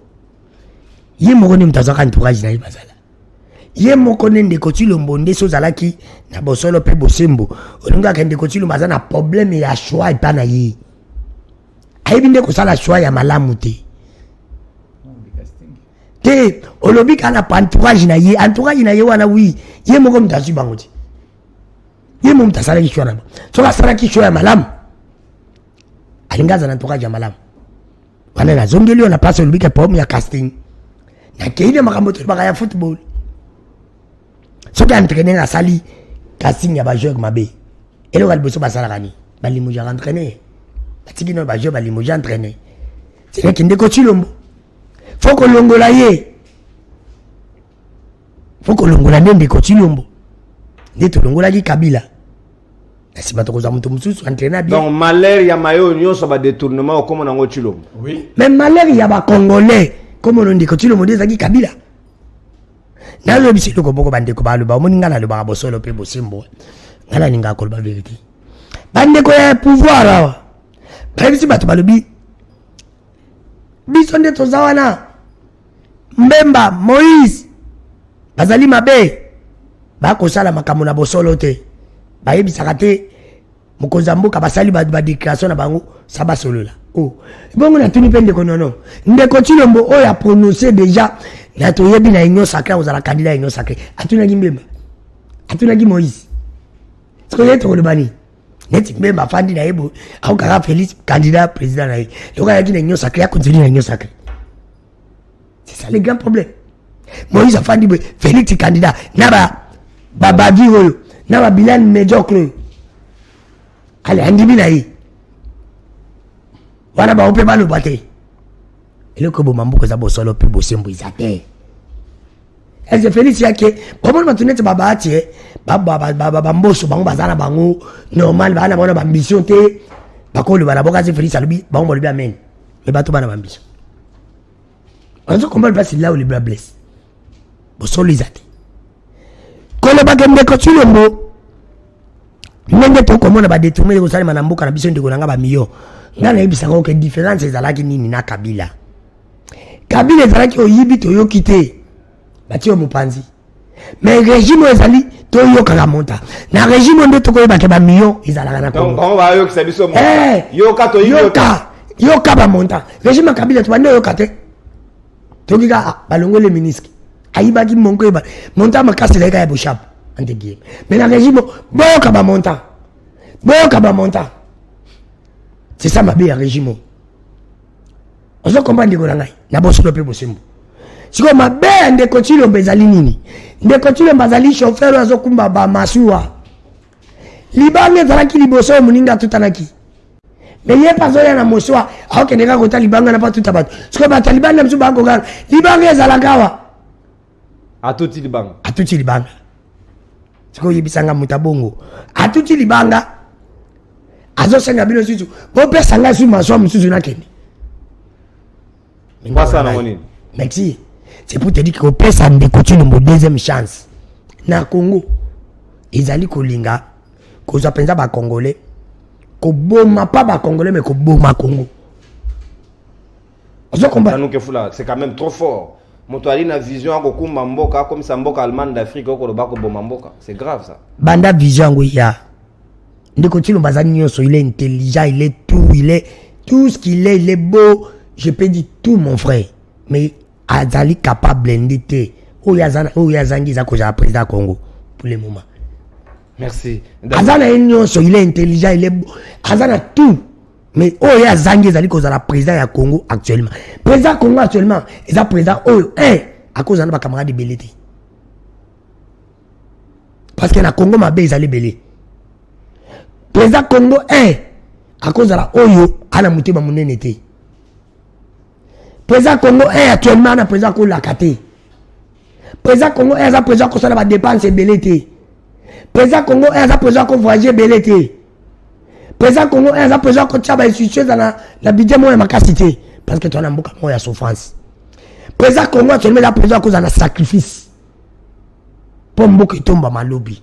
ni mtazaka entourage na ye bazala yemoko nende kotilo mbonde so zalaki na bosolo pe bosembo olunga kende kotilo bazana problème ya choix ipana ye ayibinde kosala choix ya malamu te olobi kana entourage na ye wana wi yemoko mtazu bango ti yemo mtasala ki choix na so basala ki choix ya malamu alingaza na entourage ya malamu wana nazongeli yo na place olobike pomme ya casting nakei na makambo tolobaka ya football soki entraîner asali casting ya bajoueur mabe eloko liboso basalaka nini balimujaka entraîner batiki no bajoueur balimuja entraîner seleki ndeko Chilombo fo kolongola ye fo kolongola nde ndeko Chilombo nde tolongolaki Kabila nsima tokozwa moto mosusu entraîner bien. Donc malheur ya mayo nyonso ba détournement okoma nango Chilombo. Oui. Mais malheur ya ba congolais comme on dit que Chilombo ezaki Kabila nazo bisi loko boko bandeko baloba omoni ngana lo ba bosolo pe bosimbo ngala ninga ko ba vérité bandeko ya pouvoir awa bisi bato balobi biso nde tozawana Mbemba Moïse bazali mabe bakosala makambo na bosolo te bayebisaka te mokonzi ya mboka basali badéclaration na bango sa basolola bongo natuni mpe ndeko nono ndeko Chilombo oyo aprononce déjà na toyebi na union sacré ozala candidat ya union sacré atunaki Mbemba atunaki Moïse sikoye tokoloba nini neti Mbemba afandi na ye bo akokaka Félix candidat président na ye loko ayaki na union sacré akontinue na union sacré. C'est ça le grand problème. Moïse afandi boye Félix candidat na babavi oyo na babilan médiocre ale andimi na ye wana baope baloba te eloko bomambuko eza bosolo mpe bosembo eza te eze Félix yake bomoni bato neti babati bamboso bango baza na bango normal bana bona bambition te bakoloba na boka se Félix alobi bango balobi amen me bato bana bambition ozo komba place là où le bras blesse bosolo eza te kolobaka ndeko Chilombo ndenge tokomona badétourné kosalema na mboka na biso ndeko nanga bamillion nga nayebisaka oke différence ezalaki nini na Kabila ezalaki oyibi toyoki te batie yo mopanzi mais régime ezali toyokaka monta na régime nde tokoyebake bamillion ezalaka na yoka bamonta régime ya Kabila tobandi oyoka te tokika balongole ministre ayibaki monko eba monta makasi laika ya boshap ante guillemets mais la régime boyoka bamonta c'est ça mabe ya régime ozo comprendre ndeko na ngai na bosolo pe bosembo siko mabe ya ndeko Chilombo ezali nini ndeko Chilombo azali chauffeur azokumba bamasuwa libanga ezalaki liboso ya moninga tutanaki mais ye pazoya na moswa aokendeka kota libanga na pa tuta bato siko batalibani na misu bakokana libanga ezalaka awa atuti libanga siko yebisanga muta bongo atuti libanga azosenga bino susu bopesa ngai su maswa mususu nakende Pasa na monini. Merci. C'est pour te dire que pesa ndeko Chilombo deuxième chance na Congo ezali kolinga koza penza ba congolais ko boma pas ba congolais mais ko boma Congo. Ozo combat. C'est quand même trop fort. Moto ali na vision ko kumba mboka comme ça mboka allemande d'Afrique ko lo ba ko boma mboka. C'est grave ça. Banda vision ngo ya. Ndeko Chilombo bazali nyonso, il est intelligent, il est tout ce qu'il est, il est beau, je peux dire tout mon frère. Mais azali capable d'être oyazangi za koja président Congo pour le moment. Merci. Azana nyonso, il est intelligent, il est beau, azana tout. Mais oyazangi zali koza la président ya Congo actuellement. Président Congo actuellement, il est président à cause de nos camarades de Belé. Parce que na Congo mabe ils allaient belé. Président Congo à cause de la Oyo ana mutima munene te. Président Congo actuellement na président ko lakate. Président Congo za président ko sala ba dépense belé te. Président Congo za président ko voyager belé te. Président Congo za président ko tshaba institution dans la budget mo ya makasité parce que tu as mboka mo ya souffrance. Président Congo actuellement la président ko za sacrifice. Pour mboka tomba malobi.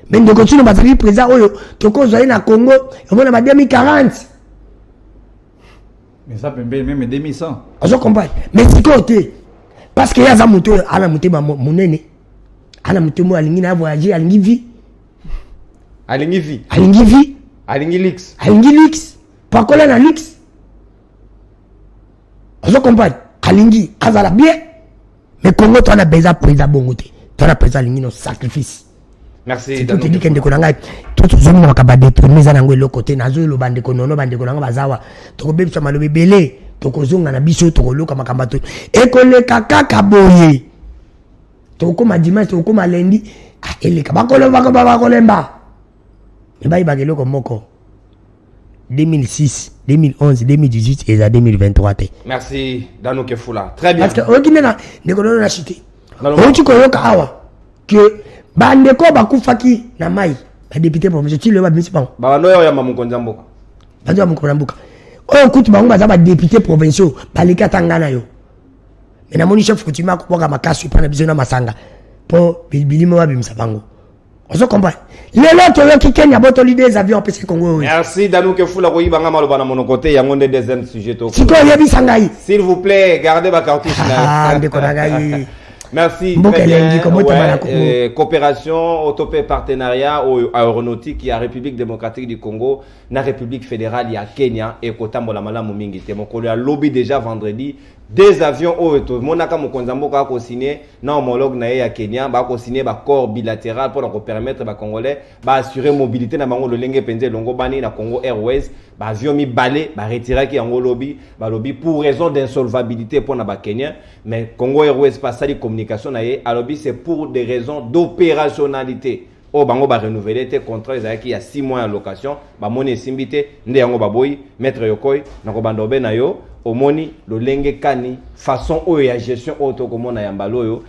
Mais de continuer bazali président oyo toko zoye na Congo on a 2040. Mais ça peut même 2100. Ozo comprendre. Mais c'est côté parce que ya za muto ala mutema munene. Ala mutemo alingi na voyager alingi vie. Alingi lix. Pas coller na lix. Ozo comprendre. Alingi azala bien. Mais Congo tu as besoin président bongo te. Tu as besoin alingi no sacrifice. Merci. C'est tout dit que ndeko nanga tout zomi na makaba détourner za nango le côté nazo lo bande ko nono bande ko nanga bazawa to ko bebisa malobe belé to ko zonga na biso to ko loka makamba to e ko le kaka boye to ko ma dimanche to ko ma lundi ele ka ba ko lemba me ba ibagelo ko moko 2006 2011 2018 et 2023 merci Dano Kefula très bien parce que on kinena ndeko nono na chité on tu ko yoka awa que bandeko bakufaki na mai ba député provincial ti le ba bimisi bango ba no ya mamukonza mboka banzo ya mukonza mboka oyo kutu bango baza ba député provincial baleka tangana yo mais na moni chef kutima ko boka makasu pana biso na masanga po bilimo ba bimisa bango ozo comprendre lelo to yo ki Kenya boto des avions PC Congo. Merci Dano Kefula ko yibanga maloba na monokote yango nde deuxième sujet to siko yebi sangai s'il vous plaît gardez ma cartouche ah ndeko nagai. Merci. Coopération, autopé partenariat aéronautique, il y a République démocratique du Congo, la République fédérale, il y a Kenya et Kotambola Malamu Mingi. Mon collègue a lobby déjà vendredi. Des avions au Monaka Mokonzambo a signé na homologue na ya Kenya ba signé ba accord bilatéral pour permettre ba Congolais ba assurer mobilité na bango lolenge penze longo bani na Congo Airways ba avion mi balé ba retirer ki yango lobby pour raison d'insolvabilité pour na ba Kenya mais Congo Airways pas ça de communication na ye lobby c'est pour des raisons d'opérationnalité. O bango ba renouveler tes contrats il y a 6 mois en location ba moni simbité nde yango ba boy maître yokoy na ko bandobe na yo omoni lolenge kani façon oyo ya gestion auto komona ya mbaloyo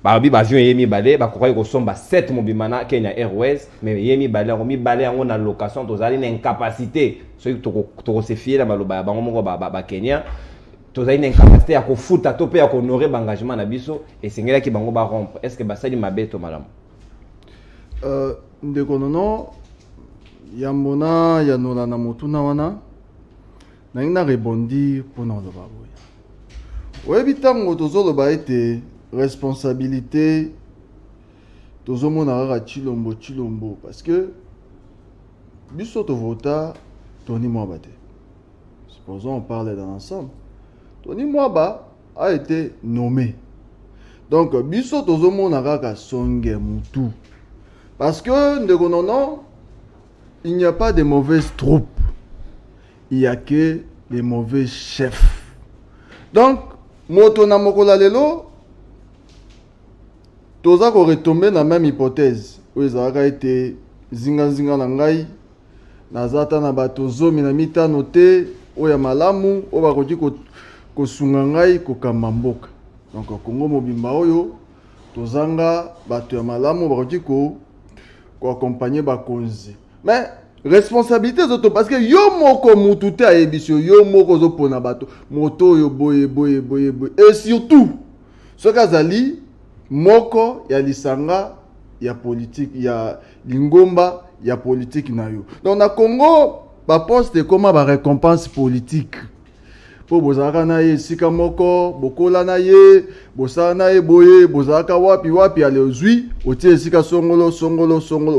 ba bi ba avion yemi balé ba kokoy ko somba 7 mobimana Kenya Airways mais yemi balé ngo mi balé yango na location tozali na incapacité so to se fier la maloba bango moko ba Kenya tozali na incapacité ya ko futa to pe ya ko honorer ba engagement na biso et singela ki bango ba rompre est-ce que ba sali mabeto malamu ndeko nono ya mona ya nola na motuna wana na rebondir mpona oloba boye oyebi ntango tozoloba ete responsabilité tozomona kaka chilombo parce que biso tovota Tony Mwaba te. Supposons on parle dans l'ensemble. Tony Mwaba a été nommé. Donc biso tozomona kaka songe mutu. Parce que non, il n'y a pas de mauvaises troupes. Il n'y a que des mauvais chefs. Donc, moto na mokola lelo, toza ko retomber na même hypothèse. Où ils ont été zinga na ngai, nazata na bato zomi na mita noté, oya malamu, oba koki ko sunga ngai ko kamamboka. Donc Congo mobimba oyo, tozanga bato ya malamu ba koki ko accompagner bakonzi. Mais responsabilité zoto parce que yo moko mutute a ebisio yo moko zo pona bato moto yo boye et surtout ce kazali moko ya lisanga ya politique ya lingomba ya politique na yo. Donc na Congo ba poste comme ba récompense politique pour bozaka na ye sika moko bokola na ye bosala na ye boye bozaka wapi ale ozwi otie sika songolo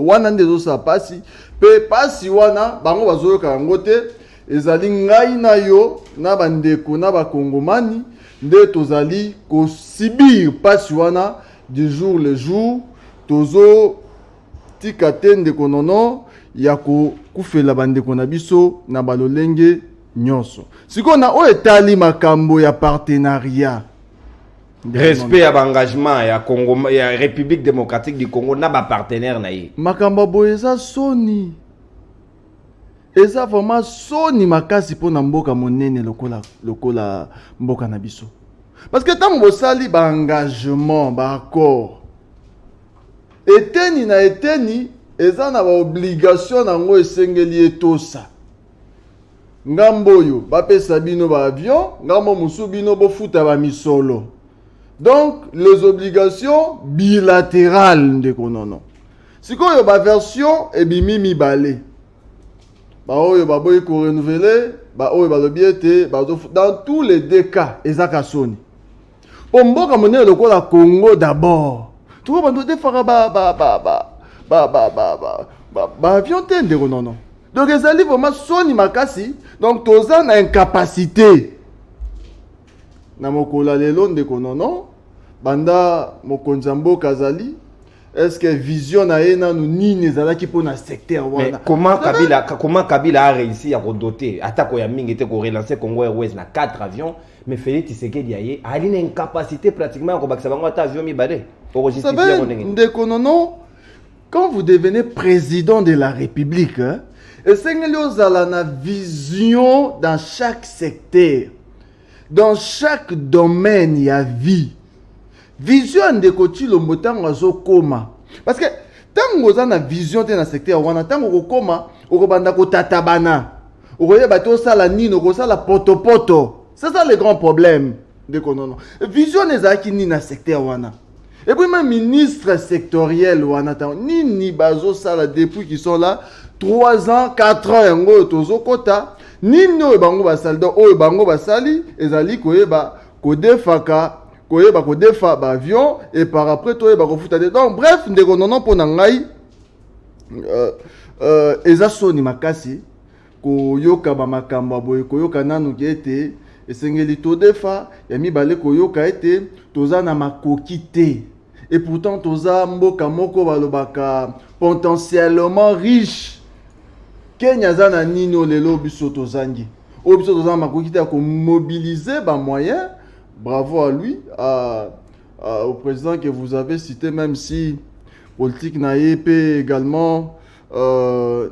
wana ndezo sa pasi pe pasi wana bango bazoyoka yango te ezali ngai na yo na bandeko na bakongomani nde tozali kosibir pasi wana du jour le jour tozo tika te ndeko nono ya kufela bandeko na biso na balolenge nyonso. Siko na o etali makambo ya partenariat. Respect à l'engagement ya Congo ya République démocratique du Congo na ba partenaire na ye. Makambo boyeza soni. Eza vraiment soni makasi pona mboka monene lokola mboka na biso. Parce que tant bosali ba engagement ba accord. Eteni na eteni eza na ba obligation nango esengeli etosa. Ngamboyo bapesa bino ba avion, ngambo musu bino bofuta ba misolo. Donc les obligations bilatérales de konono. Sikoyo ba version ebimi mibale. Ba oyo ba boy ko renouveler, ba oyo ba lobiete, ba dans tous les deux cas ezaka soni. Pomboka monene lokola Congo d'abord. Tu vois bando defara ba avion tende konono. Donc les alliés vraiment soni makasi. Donc toza na incapacité. Na mokola lelo ndeko nono banda mokonzambo kazali est-ce que vision na ena nous ni nezala qui pour na secteur mais wana comment Kabila a réussi à redoter attaque ya mingi te ko relancer Congo Airways na 4 avions mais Félix Tshisekedi aye a une incapacité pratiquement ko bakisa bango ata avion mi bade pour justifier ndenge ndeko nono quand vous devenez président de la République hein, et sengeli ozala na vision dans chaque secteur dans chaque domaine il y a vie vision de koti lo motango azokoma parce que tango oza na vision te na secteur wana tango kokoma okobanda kotatabana okoyeba to sala nino kosala potopoto c'est ça le grand problème de konono vision ezaki ni na secteur wana et puis même ministre sectoriel wana tango nini bazo sala depuis qu'ils sont là 3 ans 4 ans yango tozokota nino bango basali donc oyo bango basali ezali koyeba kodefaka koyeba kodefa ba avion et par après toyeba kofuta de donc bref ndeko nono pona ngai eza soni makasi koyoka ba makambo boye koyoka nanu kete esengeli todefa ya mibale koyoka ete toza na makoki te et pourtant toza mboka moko balobaka potentiellement riche Kenya zana nino lelo biso tozangi o biso toza makoki te ko mobiliser ba moyens. Bravo à lui, au président que vous avez cité, même si politique n'aïe également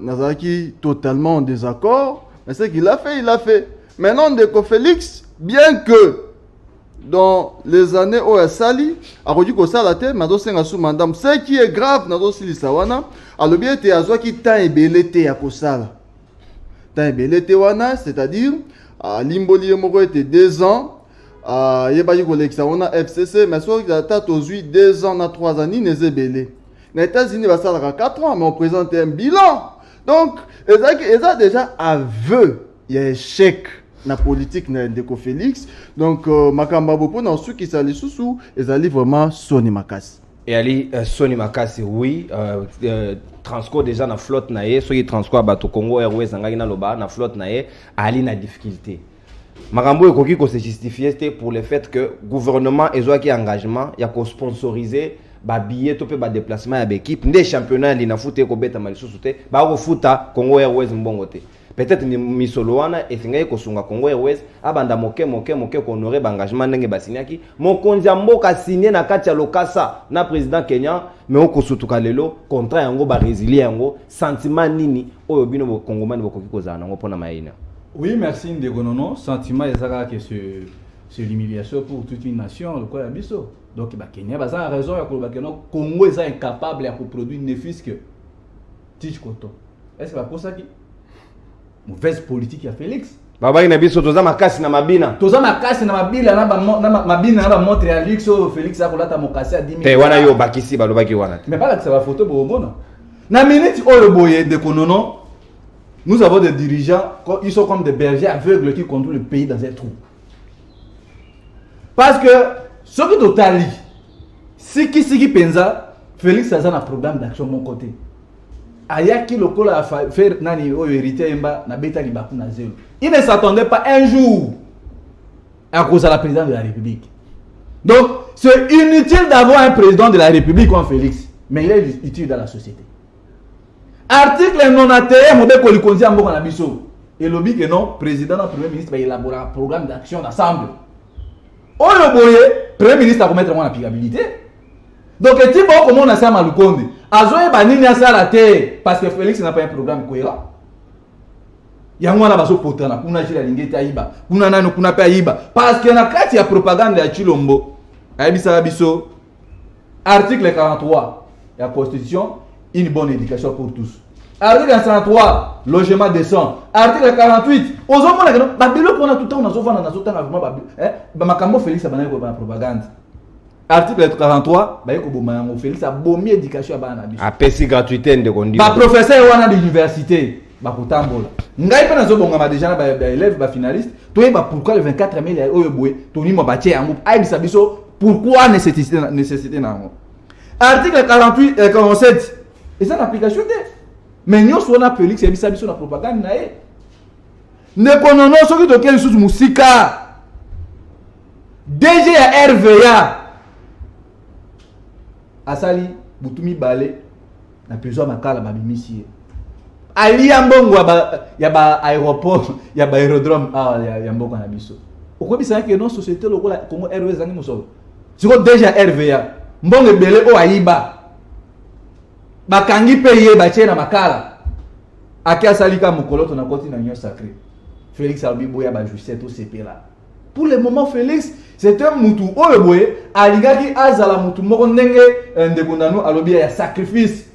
Nazaki totalement en désaccord. Mais ce qu'il a fait, il a fait. Maintenant, Ndeko Félix, bien que dans les années où il sali, a redit que ça la tête, madame, ce qui est grave, Nazo Sili Sawana, a le bien été à soi qui t'a ébellé à Kosala. T'a ébellé wana, c'est-à-dire, à Limboli Moro était 2 ans. Yebaki kolekisa wana FCC mais so data tozui 2 ans na 3 ans ni nezebele na États-Unis va ça 4 ans mais on présente un bilan donc eza déjà aveu il y a échec na politique na Ndeko Félix donc makamba bopo na su ki sali susu ezali vraiment soni makasi et ali soni makasi oui Transco déjà na flotte na ye soki Transco bato Congo Airways ngaki na loba na flotte na ye ali na difficulté Makambo ekoki ko se justifier pour le fait que gouvernement ezwaki engagement ya ko sponsoriser ba billet to pe ba déplacement ya équipe nde championnat li na foot ko beta malisusu te ba ko futa Congo Airways mbongo te peut-être misolo wana esingai ko sunga Congo Airways abanda moke ko honorer ba engagement ndenge basiniaki mokonzi ya mboka signé na kati ya lokasa na président Kenya mais ko sutuka lelo contrat yango ba résilier yango sentiment nini oyo bino bo kongomani bokoki kozana nango pona mayina. Oui, merci Ndegonono. Sentiment que c'est l'humiliation pour toute une nation, le quoi abisso. Donc Kenya a raison que Congo est incapable de produire ne fût que tige coton. Est-ce que c'est pour ça qui mauvaise politique à Félix? Baba ina biso toza makasi na mabina. Toza makasi na mabila na mabina na montre à Lix Félix a kolata mokasi à 10 000. Te wana yo bakisi balobaki wana. Mais pas que ça va photo bomona. Na minute oyo boye Ndegonono. Nous avons des dirigeants, ils sont comme des bergers aveugles qui contrôlent le pays dans un trou. Parce que, ce qui est total, ce qui pensa, Félix a un programme d'action de mon côté. Ayaki le col a fait nani o hérité mba na beta li bakuna zéro. Il ne s'attendait pas un jour à cause de la présidente de la République. Donc, c'est inutile d'avoir un président de la République comme Félix, mais il est utile dans la société. Article 91, Mobeko Likonzi Amboka Nabiso. Et lobby que non, président et premier ministre va élaborer un programme d'action d'ensemble. Oh le boye, premier ministre a commettre en applicabilité. Donc, et tu vois comment on a ça à Malukonde. Azoé Banini a ça la terre parce que Félix n'a pas un programme cohérent. Il y a un baso potana, kuna jila lingete aiba, kuna nano kuna pe aiba. Parce qu'il y a kati ya propagande ya Chilombo. Aibisa Abiso. Article 43 de la Constitution. Une bonne éducation pour tous. Article 103, logement décent. Article 48, aux hommes, on a tout le temps, on a vraiment Félix a la propagande. Article 43, Félix a bomi éducation à a pesi gratuité de condi. Ba professeur wana de l'université, ba kutambola. Ngai pa nazo bonga déjà ba élève ba finaliste, to yeba pourquoi le 24 mai oyo boye, to ni mo ba tie yango, ai bisa biso pourquoi nécessité nango. Article 48 et 47 et ça l'application de mais nous sommes à Félix et Bisabi sur la propagande nae ne konono soki to keli sous musika DG à RVA asali butumi balé na prison makala babimisi ali ya mbongo ya ba aéroport ya ba aérodrome ya mboko na biso okobisa ke non société lokola Congo Airways zangi musolo siko déjà RVA mbongo ebele o ayiba bakangi paye batie na makala aki asalika mokoloto na koti na union sacrée Félix Abiboya ba justice tout sepela pour le moment Félix c'est un mutu oyo boye alingaki azala mutu moko ndenge ndekundanu alobi ya sacrifice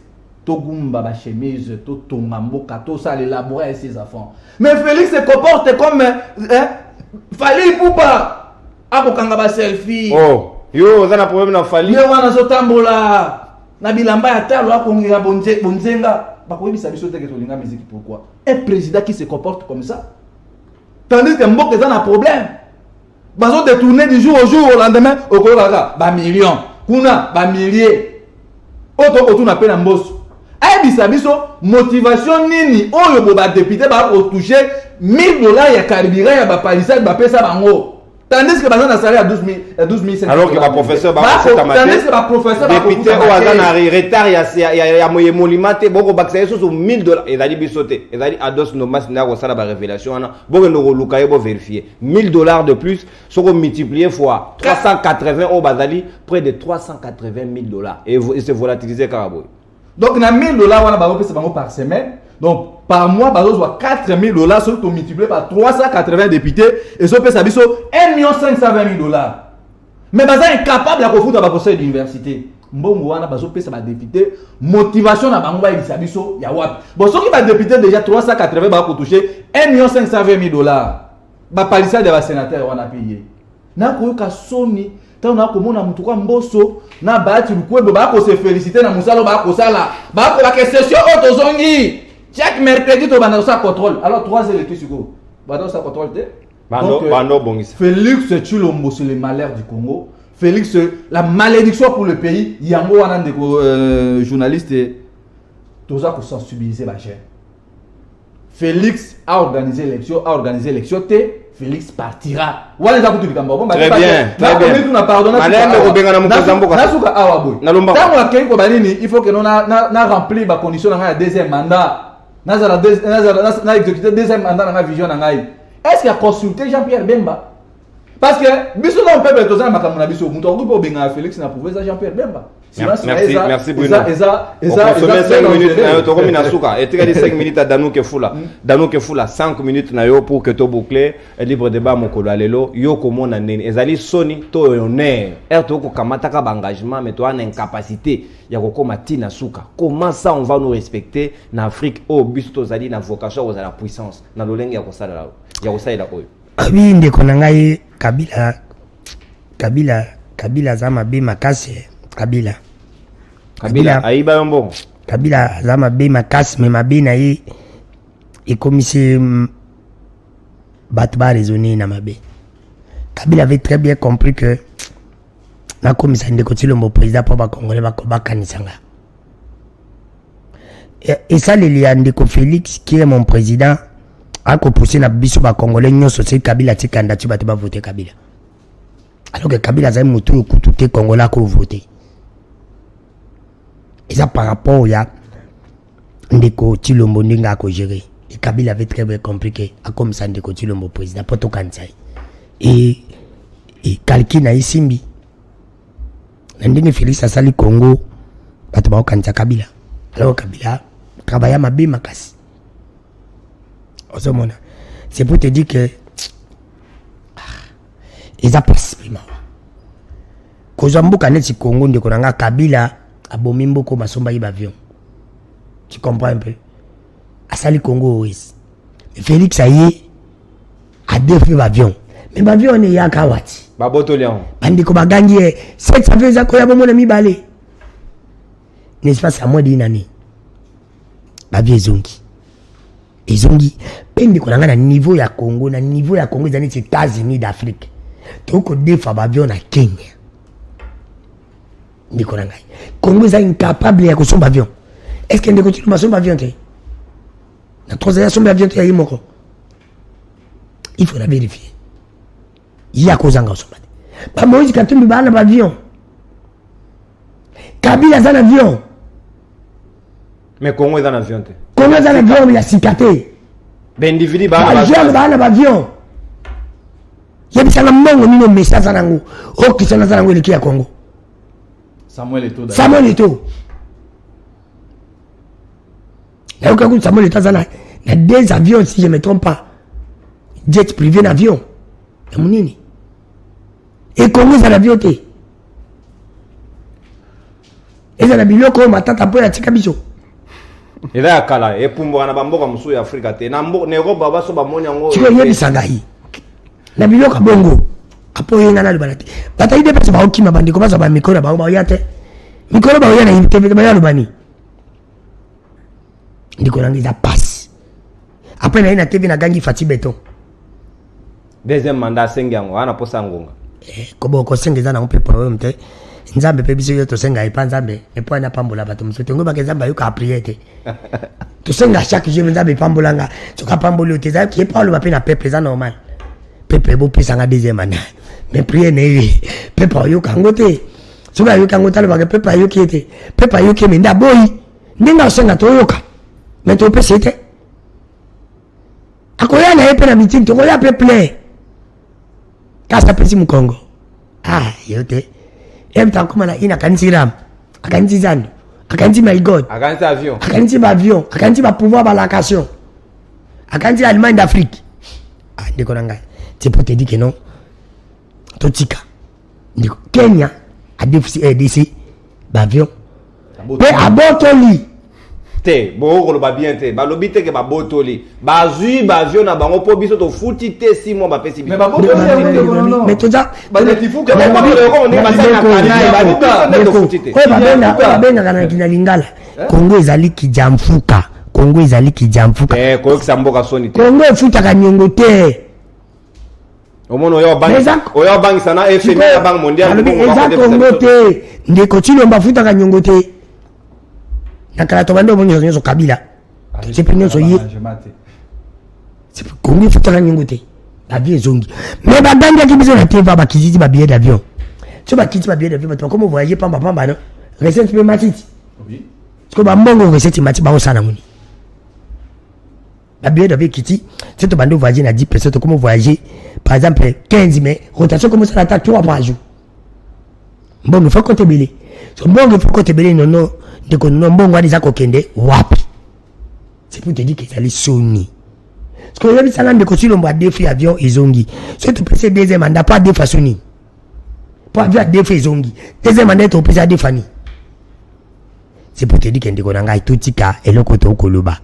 Togumba ba chemise, to tonga mboka, to ça l'élaborer ses enfants. Mais Félix se comporte comme Fali Poupa. Ako kanga ba selfie. Oh, yo za na problème na Fali. Yo wana zo tambola. Na bilamba ya talo ako ngira bonzenga. Ba ko yebisa biso teke to linga musique pourquoi? Un président qui se comporte comme ça. Tandis que mboka za na problème. Bazo détourner du jour au jour au lendemain au Koloka ba million. Kuna ba milliers. Auto otuna pe na mboso. Aïe biso motivation nini oyo boba député ba ko toucher $1000 ya carburant ya ba palissade ba pesa bango tandis que bazana salaire à 12500 alors que ba professeur ba tandis que ba professeur ba député o azana retard ya moye molimate boko bakisa so $1000 et dali bisoté et dali ados no mas na ko sala ba révélation ana boko no luka yebo vérifier $1000 de plus soko multiplier fois 380 au bazali près de $380,000 et c'est volatilisé carabo. Donc, na $1000 wana ba pesa bango par semaine. Donc, par mois, ba zo $4,000 sur to multiplié par 380 députés et so pesa biso $1,520,000. Mais baza incapable ya ko fouta ba conseil d'université. Mbongo wana ba zo pesa ba député motivation na bango ba ibisa biso ya wapi. Bon, soki ba député déjà 380 ba ko toucher $1,520,000. Ba palissade de ba sénateur wana payé. Na ko ka soni na komona mutu kwa mboso na baati lukwebo ba ko se féliciter na musalo ba ko sala ba ko ba ke session otozongi chaque mercredi to bana sa contrôle alors 3 heures et tout suko bana sa contrôle te bando bongis Félix Tshilombo c'est le malheur du Congo Félix la malédiction pour le pays yango wana ndeko journaliste toza ko sensibiliser ba cher Félix a organisé l'élection te Félix partira. Très bien, très bien. Il faut que nous remplir la condition de deuxième mandat. Nous exécuté deuxième mandat dans la vision. Est-ce qu'il a consulté Jean-Pierre Bemba? Parce que, biso dans le peuple, tous les gens biso, muto groupe benga Félix n'a prouvé ça Jean-Pierre Bemba. Merci Bruno. On consomme 5 minutes na yo to komi na suka. Et tu as 5 minutes à Danou Kefula 5 minutes na yo pour que to boucler libre débat mokolo alelo yo komona nene. Ezali soni to honneur. To ko kamata ka engagement mais to ana incapacité ya kokoma tina suka. Comment ça on va nous respecter na Afrique au biso to zali na vocation aux la puissance na lolenge ya kosala la. Ya kosala oyo. Abi ndeko na ngai Kabila za mabe makasi Kabila aiba yombo Kabila za mabe makasi mais mabe na ye ekomisi bato ba raisonner na mabe. Kabila avait très bien compris que na komisa ndeko Tshilombo président pour ba congolais ba kanisanga et ça le lien ndeko Félix qui est mon président a pousser na biso ba congolais nyonso c'est Kabila ti candidat ba te ba voter Kabila alors que Kabila za mutu kututé congolais ko voter et ça par rapport ya ndeko Tshilombo ndinga ko gérer et Kabila avait très bien compris que a comme ça ndeko Tshilombo président poto kansai et calcul na isimbi ndenge Félix asali Congo bato ba kanza Kabila alors Kabila travailla mabe makasi. C'est pour te dire que ils ont participé. Kozambuka neti Congo ndeko nanga Kabila abomi mboko masomba yi avion. Tu comprends un peu? Asali Congo oui. Félix aye a défait avion. Mais avion ne ya kawati. Ba botolian. Bandiko bagangi 7 avions za ko ya bomona mibale. N'est-ce pas ça moi dinani? Avion zongi. Ezongi pende ko na niveau ya Congo na niveau ya Congo zani États-Unis d'Afrique toko defa avion na Kenya ndiko na ngai Congo za incapable ya kusomba avion. Est-ce que ndeko Tshilombo somba avion te na troisième somba avion te ya imoko il faut la vérifier il y a cause en somba ba Moïse Katumbi ba na avion Kabila est un avion. Mais Congo est un avion. Congo est un avion, il a cicaté. Ben individu, Avion, il a un avion. Il y a un monde qui a un message à Nango. Oh, qui sont dans Nango, il est à Congo. Samuel Eto'o. Samuel Eto'o. Il y a aucun coup de Samuel Eto'o. Il y a des avions, si je ne me trompe pas. Jet privé d'avion. Il y a mon nini. Et Congo, c'est l'avion. Et c'est la biloko, ma tante a pris tika biso. Et là, kala, et pour moi, on a bamboka musu ya Afrika te. Na Europe, baba so ba moni yango. Tu vois, bisangai. Na biloko bongo. Apo yenga na lubanate. Bataille de personnes ba okima bandi ko ba mikoro ba ba yate. Mikoro ba yana invité ba ya lubani. Ndiko nangiza passe. Après na ina TV na gangi Fati Beton. Deuxième mandat sengango, ana posa ngonga. Kobo ko sengeza na mpe problème te. Nzambe pe biso yo to senga ipa nzambe e po na pambola bato msote ngo ba kezamba yo ka prier te. To senga chaque jour nzambe pambolanga. To ka pambolo te za ki pa lo ba pe na peuple za normal. Peuple bo pesa nga deuxième mandat. Mais prier ne peuple yo kango te. So ba yo kango talo ba ke peuple yo ki ete. Peuple yo ki menda boy. Ndinga senga to yo ka. Mais to pesa te. Akoya na epe na meeting to ko ya peuple. Kasa pesi mu Congo. Ah, yote. Emta koma na ina kanzi ram. Akanzi zando. Akanzi my god. Akanzi avion. Akanzi ba avion, akanzi ba pouvoir ba location. Akanzi l'Allemagne d'Afrique. Ah, ndiko nanga. C'est pour te dire que non. Totika. Ndiko Kenya a décidé ba avion. Mais à Botoli. Te, bo ko ba bien te. Ba lobite ke ba Botoli. Ba zui ba avion na bango po biso to futi te 6 mois ba pesi biso. Mais ba Botoli non. Mais tout ça. Ba letifu ko ba ko ne ba sana kana ba biso to futi te. Ko ba benga kana kina lingala. Congo ezali kijamfuka. Congo ezali kijamfuka. Ko yokisamboka soni te. Congo efuta kanyongo te. Omono yo bangi sana FMI ya banque mondiale ko Congo te. Ndeko Chilomba futa kanyongo te. Nakala to bando bonyo nyoso Kabila. C'est pour nyoso yi. C'est pour Congo futa kanyongo te. La vie zongi. Mais ba ganga ki biso na teva ba kiziti ba billet d'avion. Tu ba kiziti ba billet d'avion ba comment voyager pamba pamba non. Recette pe matiti. Oui. Parce que ba mbongo recette matiti ba osana muni. La billet d'avion kiti, c'est to bando voyager na 10 personnes comment voyager par exemple 15 mais rotation comme ça la 3 par jour. Mbongo faut compter belé. So mbongo faut compter belé non non de ko non mbongo ali za ko kende wapi. C'est pour te dire que ça les soni. Parce que les gens de Kochilo ont défi avion et zongi. Si tu peux deuxième mandat, pas de façon. Pour avion défi zongi. Deuxième mandat, tu peux défani. C'est pour te dire que ndeko tout tika et le koto koloba.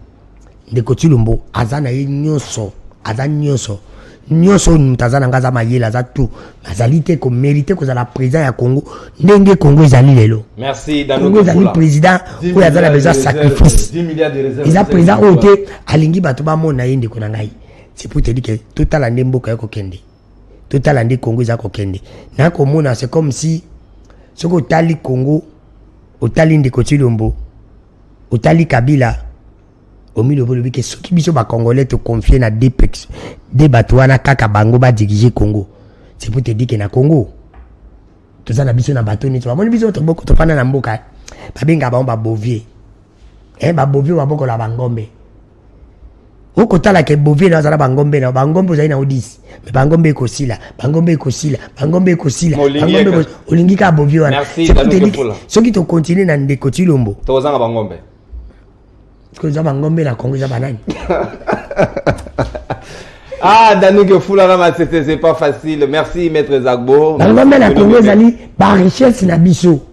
De Kochilo mbo azana nyoso, azana nyoso. Nyoso mtazana ngaza mayela za tout. Azalite ko mériter ko za la président ya Congo. Ndenge Congo ezali lelo. Merci Dano. Congo ezali président ko azala besoin sacrifice. 10 milliards de réserves. Ils ont président oté alingi bato ba mona yende ko nangai. C'est pour te dire que total ande mboka yako kende. Total ande Congo za ko kende. Na ko mona c'est comme si soko tali Congo otali ndeko Chilombo otali Kabila omilo bolobi ke soki biso ba congolais te confier na DPEX de bato wana kaka bango ba diriger Congo. C'est pour te dire que na Congo to za na biso na bato ni to ba biso to boko to pana na mboka ba benga ba bovier. Ba bovier wa boko la bangombe. Oko tala ke bovier na za bangombe na bangombe za ina odisi. Mais bangombe ko sila, bangombe ko sila, bangombe ko sila. Bangombe olingi ka bovier wana. Merci Dano. Soki to continuer na ndeko Chilombo. To za bangombe. Ko za bangombe na Congo za banani. Ah, Dano Gefula, c'est pas facile. Merci, Maître Zagbo. Bangombe na Congo zali ba richesse na biso.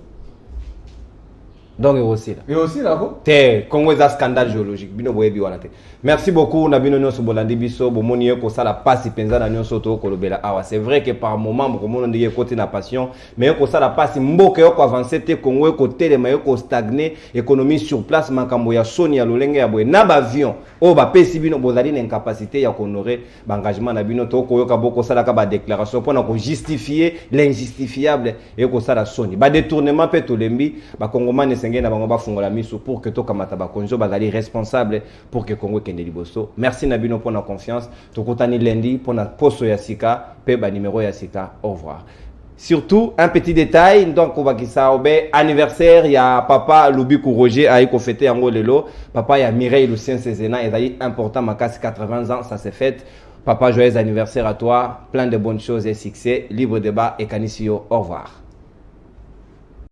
Donc, aussi là. Et aussi là, te Congo est un scandale géologique. Bino boyebi wana te. Merci beaucoup. Na bino nyonso bolandi biso bomoni ko sala passe penza na nyonso to kolobela awa. C'est vrai que par moment bokomo ndenge côté na passion, mais ko sala passe mboka yo ko avancer te Congo ko telema yo ko stagner, économie sur place makambo ya soni ya lolenge ya boye na ba avion. O ba pesi bino bozali na incapacité ya honorer ba engagement na bino to ko yoka boko sala ka ba déclaration pour na ko justifier l'injustifiable et ko sala soni. Ba détournement pe to lembi ba kongomane na bango bafungola miso pour que to kamata ba konjo bazali responsable pour que Congo kende liboso. Merci Nabino pour la confiance. To kotani lundi pour na posto ya sika pe ba numéro ya sika. Au revoir. Surtout, un petit détail, donc on va dire ça, anniversaire, il y a papa Lubiku Roger a fêté en lelo, papa il y a Mireille Lucien Cézena, et c'est important, ma casse 80 ans, ça s'est fait. Papa, joyeux anniversaire à toi, plein de bonnes choses et succès, libre débat et Canisio, au revoir.